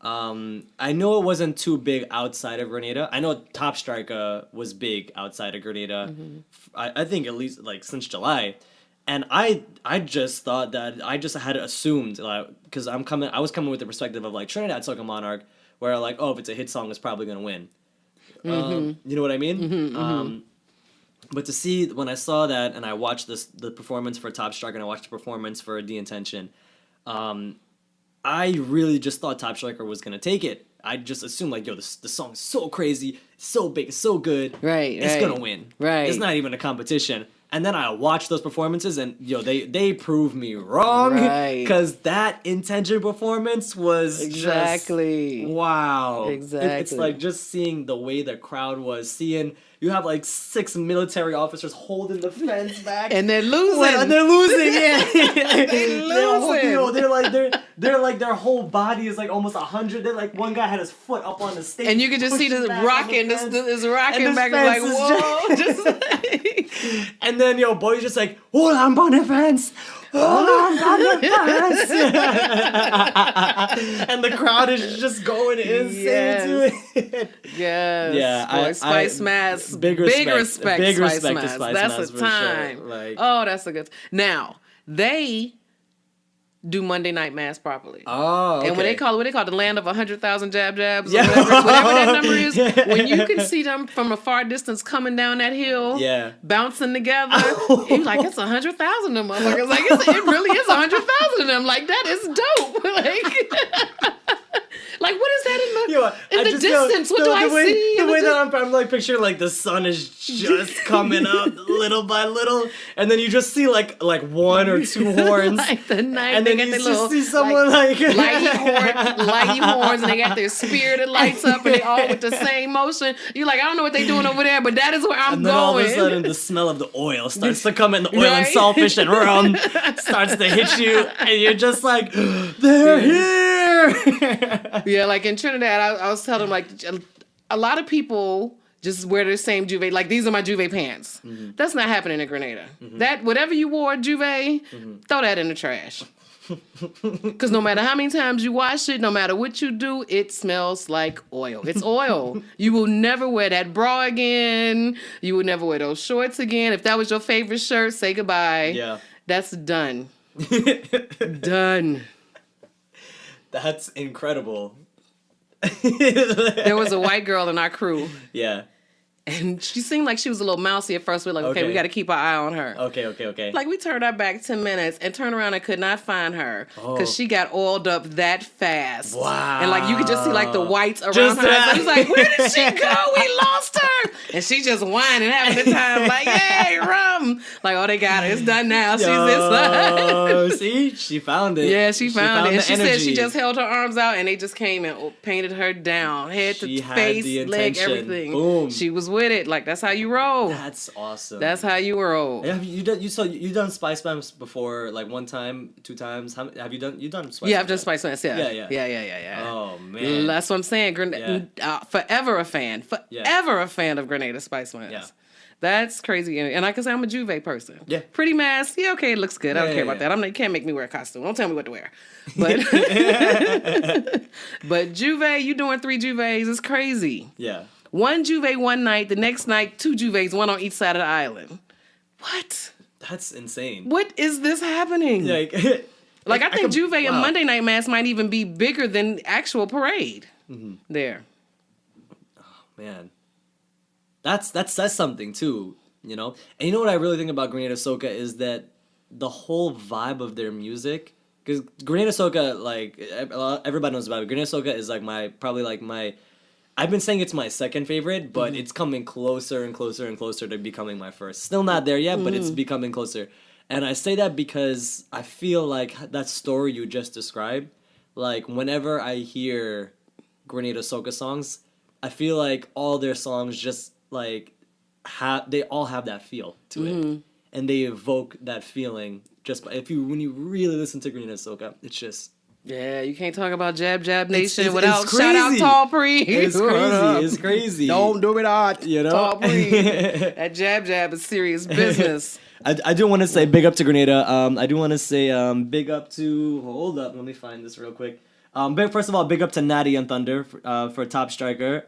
I know it wasn't too big outside of Grenada. I know Top Striker was big outside of Grenada. I think at least like since July. And I just thought that I just had assumed, because I was coming with the perspective of like Trinidad SOCA Monarch, where like, oh, if it's a hit song, it's probably gonna win. You know what I mean? But to see, when I saw that and I watched the performance for Top Striker and I watched the performance for The Intention, I really just thought Top Striker was going to take it. I just assumed like, yo, the song is so crazy, so big, so good. Right. It's going to win. Right. It's not even a competition. And then I watch those performances, and they prove me wrong, Right. because that intention performance was Exactly. just, wow. Exactly. It's like just seeing the way the crowd was, seeing you have like 6 military officers holding the fence back, And they're losing. And they're losing, yeah. They're losing. They're like their whole body is like almost 100. They're like, one guy had his foot up on the stage, And you can just see this pushing back on rocking, the this fence. is rocking And this back, like, fence is whoa. Just like, And then Boy's just like, hold on, Boniface. Hold on, Boniface. And the crowd is just going insane to it. yes. Yeah, Boy, Spice Mass. big respect Big to Spice Spice Mass. Mass That's for a sure. time. Like- oh, that's a good. Now, they do Monday Night Mass properly. Oh, okay. And when they call it the land of 100,000 jabs, Yeah. or whatever that number is, when you can see them from a far distance coming down that hill, Yeah. bouncing together, you're like, it's 100,000 of them motherfuckers. Like, it really is 100,000 of them. Like, that is dope. Like what is that in the distance? What do I see? The way that I'm like picturing like the sun is just coming up little by little, and then you just see like 1 or 2 horns, like the night, and then they you got just see someone like lighty horns, and they got their spirited lights up, and they all with the same motion. You're like, I don't know what they're doing over there, but that is where I'm and then going. all of a sudden the smell of the oil starts to come in, the oil and Right? saltfish and rum starts to hit you, and you're just like, they're here. Yeah, like in Trinidad, I was telling them, like, a lot of people just wear the same Juve. Like, these are my Juve pants. Mm-hmm. That's not happening in Grenada. That whatever you wore Juve, throw that in the trash. Because no matter how many times you wash it, no matter what you do, it smells like oil. It's oil. You will never wear that bra again. You will never wear those shorts again. If that was your favorite shirt, say goodbye. Yeah. That's done. Done. That's incredible. There was a white girl in our crew. Yeah. And she seemed like she was a little mousy at first. We're like, okay, we got to keep our eye on her. Okay. Like, we turned our back 10 minutes and turned around and could not find her because Oh. she got oiled up that fast. Wow. And, like, you could just see, like, the whites around Just her. that. So he's like, where did she go? We lost her. And she just whining, having the time, like, yay, rum. Like, oh, they got her. It's done now. She's inside. See? She found it. Yeah, she found it. And the she said she energy. just held her arms out and they just came and painted her down. Head She to had face, the leg, intention. everything. Boom. She was with it. Like, that's how you roll. That's awesome. That's how you roll. Have you done Spice Mass before? Like 1 time, 2 times? Have you done Spice? Yeah, I've done Spice Mass. Yeah. Yeah. Oh man. That's what I'm saying. Forever a fan. Forever a fan of Grenada Spice Mass. Yeah. That's crazy. And like I said, I'm a Juve person. Yeah. Pretty Mass. Yeah, okay, it looks good. I don't care about that. You can't make me wear a costume. Don't tell me what to wear. But but Juve, you doing 3 Juves is crazy. Yeah. 1 Juve one night, the next night 2 Juves, 1 on each side of the island. What? That's insane. What is this happening? Like, I think Juve and wow. Monday Night Mass might even be bigger than actual parade. There. Man. That's something too, you know? And you know what I really think about Grenada Soca is that the whole vibe of their music, because Grenada Soca, like, everybody knows about it. Grenada Soca is like my I've been saying it's my second favorite, but it's coming closer and closer and closer to becoming my first. Still not there yet, but it's becoming closer. And I say that because I feel like that story you just described, like whenever I hear Grenada Soca songs, I feel like all their songs just like they all have that feel to it. And they evoke that feeling just by, when you really listen to Grenada Soca, it's just... Yeah, you can't talk about Jab Nation it's without crazy. shout out Tall Pre. It's crazy. Don't do it hard. You know? Tall Pre. That Jab is serious business. I do want to say big up to Grenada. I do want to say big up to... Hold up, let me find this real quick. First of all, big up to Natty and Thunder for Top Striker.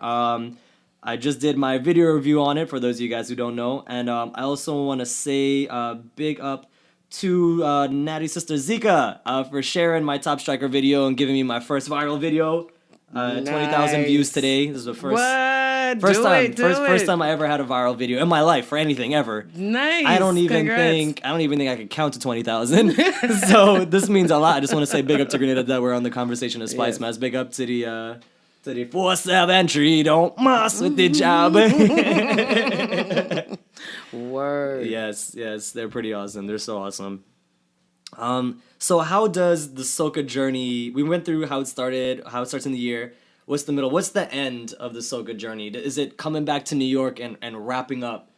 I just did my video review on it for those of you guys who don't know. And I also want to say big up to Natty's sister Zika for sharing my Top Striker video and giving me my first viral video. 20,000 views today. This is the first first time I ever had a viral video in my life for anything ever. Nice. I don't even think I could count to 20,000. So this means a lot. I just want to say big up to Grenada that we're on the conversation of Spice Mass. Big up to the 4-7 entry. Don't mess with the job. Word. Yes, they're pretty awesome. They're so awesome. So how does the SOCA journey? We went through how it started, how it starts in the year. What's the middle? What's the end of the SOCA journey? Is it coming back to New York and wrapping up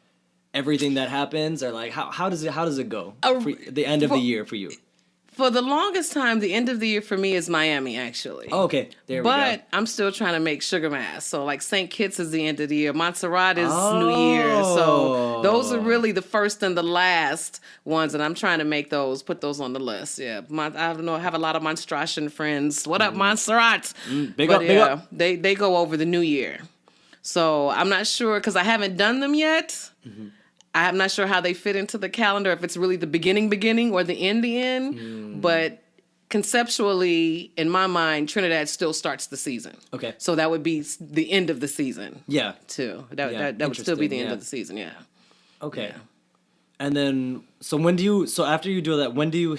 everything that happens, or like how does it go? The end of the year for you. For the longest time, the end of the year for me is Miami, actually. Oh, okay, there we go. But I'm still trying to make Sugar Mass. So, like, St. Kitts is the end of the year. Montserrat is New Year. So, those are really the first and the last ones. And I'm trying to make those, put those on the list. Yeah. I have a lot of Monstratian friends. What up, Montserrat? Big up. They go over the New Year. So, I'm not sure, because I haven't done them yet. Mm-hmm. I'm not sure how they fit into the calendar, if it's really the beginning or the end. But conceptually, in my mind, Trinidad still starts the season. Okay. So that would be the end of the season. Yeah. Too. That would still be the end of the season, yeah. Okay. Yeah. And then, so after you do that, when do you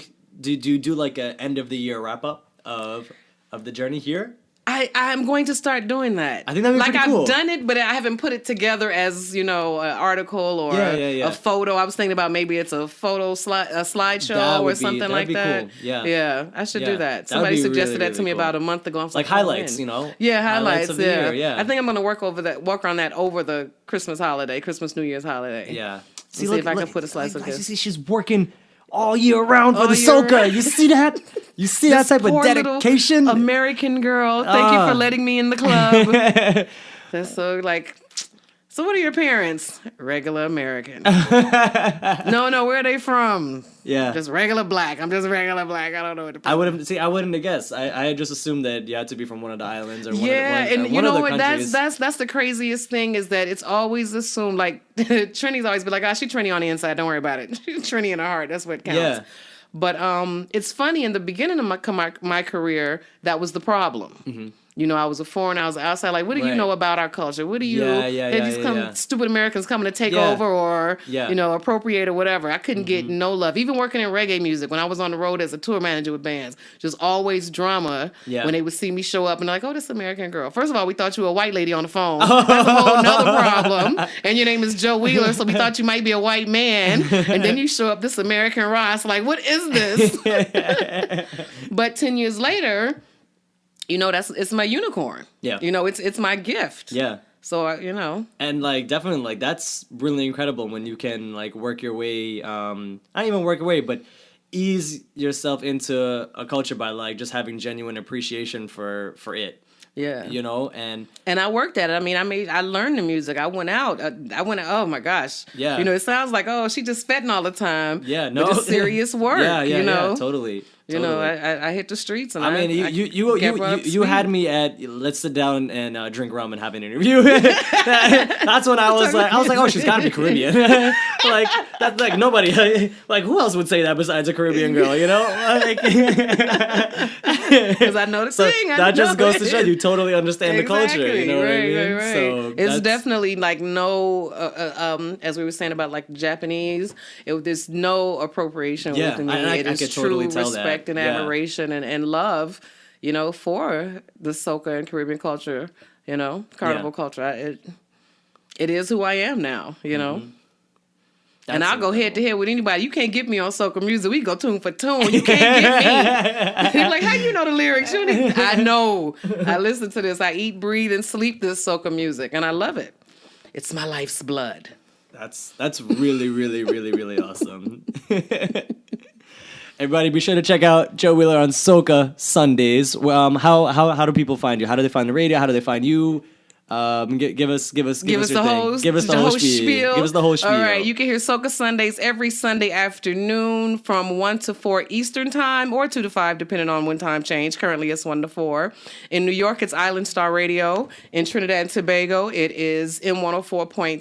do like an end of the year wrap up of the journey here? I'm going to start doing that. I think that'd be pretty cool. I've done it, but I haven't put it together as, an article or a photo. I was thinking about maybe it's a slideshow or something like that. Cool. Yeah. Yeah, I should do that. Somebody suggested that to me about a month ago. Like highlights, Yeah, highlights of the year, yeah. I think I'm going to work on that over the Christmas New Year's holiday. Yeah. See if I can put a slice of this. You see, she's working all year round for the SOCA. You see that? You see that type of dedication? American girl. Thank you for letting me in the club. That's so so what are your parents? Regular American. No, where are they from? Yeah. Just regular black. I'm just regular black. I don't know what to I wouldn't have guessed. I had just assumed that you had to be from one of the islands or one of the countries. That's the craziest thing, is that it's always assumed, like, Trini's always be like, she's Trini on the inside, don't worry about it. She's Trini in her heart, that's what counts. Yeah. But it's funny, in the beginning of my career, that was the problem. Mm-hmm. I was a foreigner. I was outside. Like, what do you know about our culture? What do you? Stupid Americans coming to take over or appropriate or whatever. I couldn't get no love. Even working in reggae music, when I was on the road as a tour manager with bands, just always drama. Yeah. When they would see me show up and they're like, "Oh, this American girl." First of all, we thought you were a white lady on the phone. That's a whole nother problem. And your name is Joe Wheeler, so we thought you might be a white man. And then you show up, this American Ross. Like, what is this? But 10 years later, it's my unicorn. Yeah. It's my gift. Yeah. So, And, definitely, that's really incredible when you can, work your way, not even work your way, but ease yourself into a culture by, just having genuine appreciation for it. Yeah. And I worked at it. I mean, I learned the music. I went out. Oh my gosh. Yeah. It sounds like, she just fetting all the time. Yeah, no. But it's serious work. Yeah, totally. I hit the streets, and you had me at let's sit down and drink rum and have an interview. That's when I was like, oh, she's got to be Caribbean. That's nobody. Who else would say that besides a Caribbean girl? Because I know the thing. That just goes to show you totally understand the culture. You know what I mean? Right. So it's definitely as we were saying about Japanese. There's no appropriation within me. It is truly respect and admiration and love, for the SOCA and Caribbean culture, carnival culture. It is who I am now, Mm-hmm. And I'll go head to head with anybody. You can't get me on SOCA music. We go tune for tune. You can't get me. How you know the lyrics? I know. I listen to this. I eat, breathe, and sleep this SOCA music, and I love it. It's my life's blood. That's really, really, really, really awesome. Everybody, be sure to check out Joe Wheeler on SOCA Sundays. How do people find you? How do they find the radio? How do they find you? Give us the whole spiel. Give us the whole spiel. All right, you can hear SOCA Sundays every Sunday afternoon from 1 to 4 Eastern Time or 2 to 5, depending on when time change. Currently, it's 1 to 4. In New York, it's Island Star Radio. In Trinidad and Tobago, it is M104.7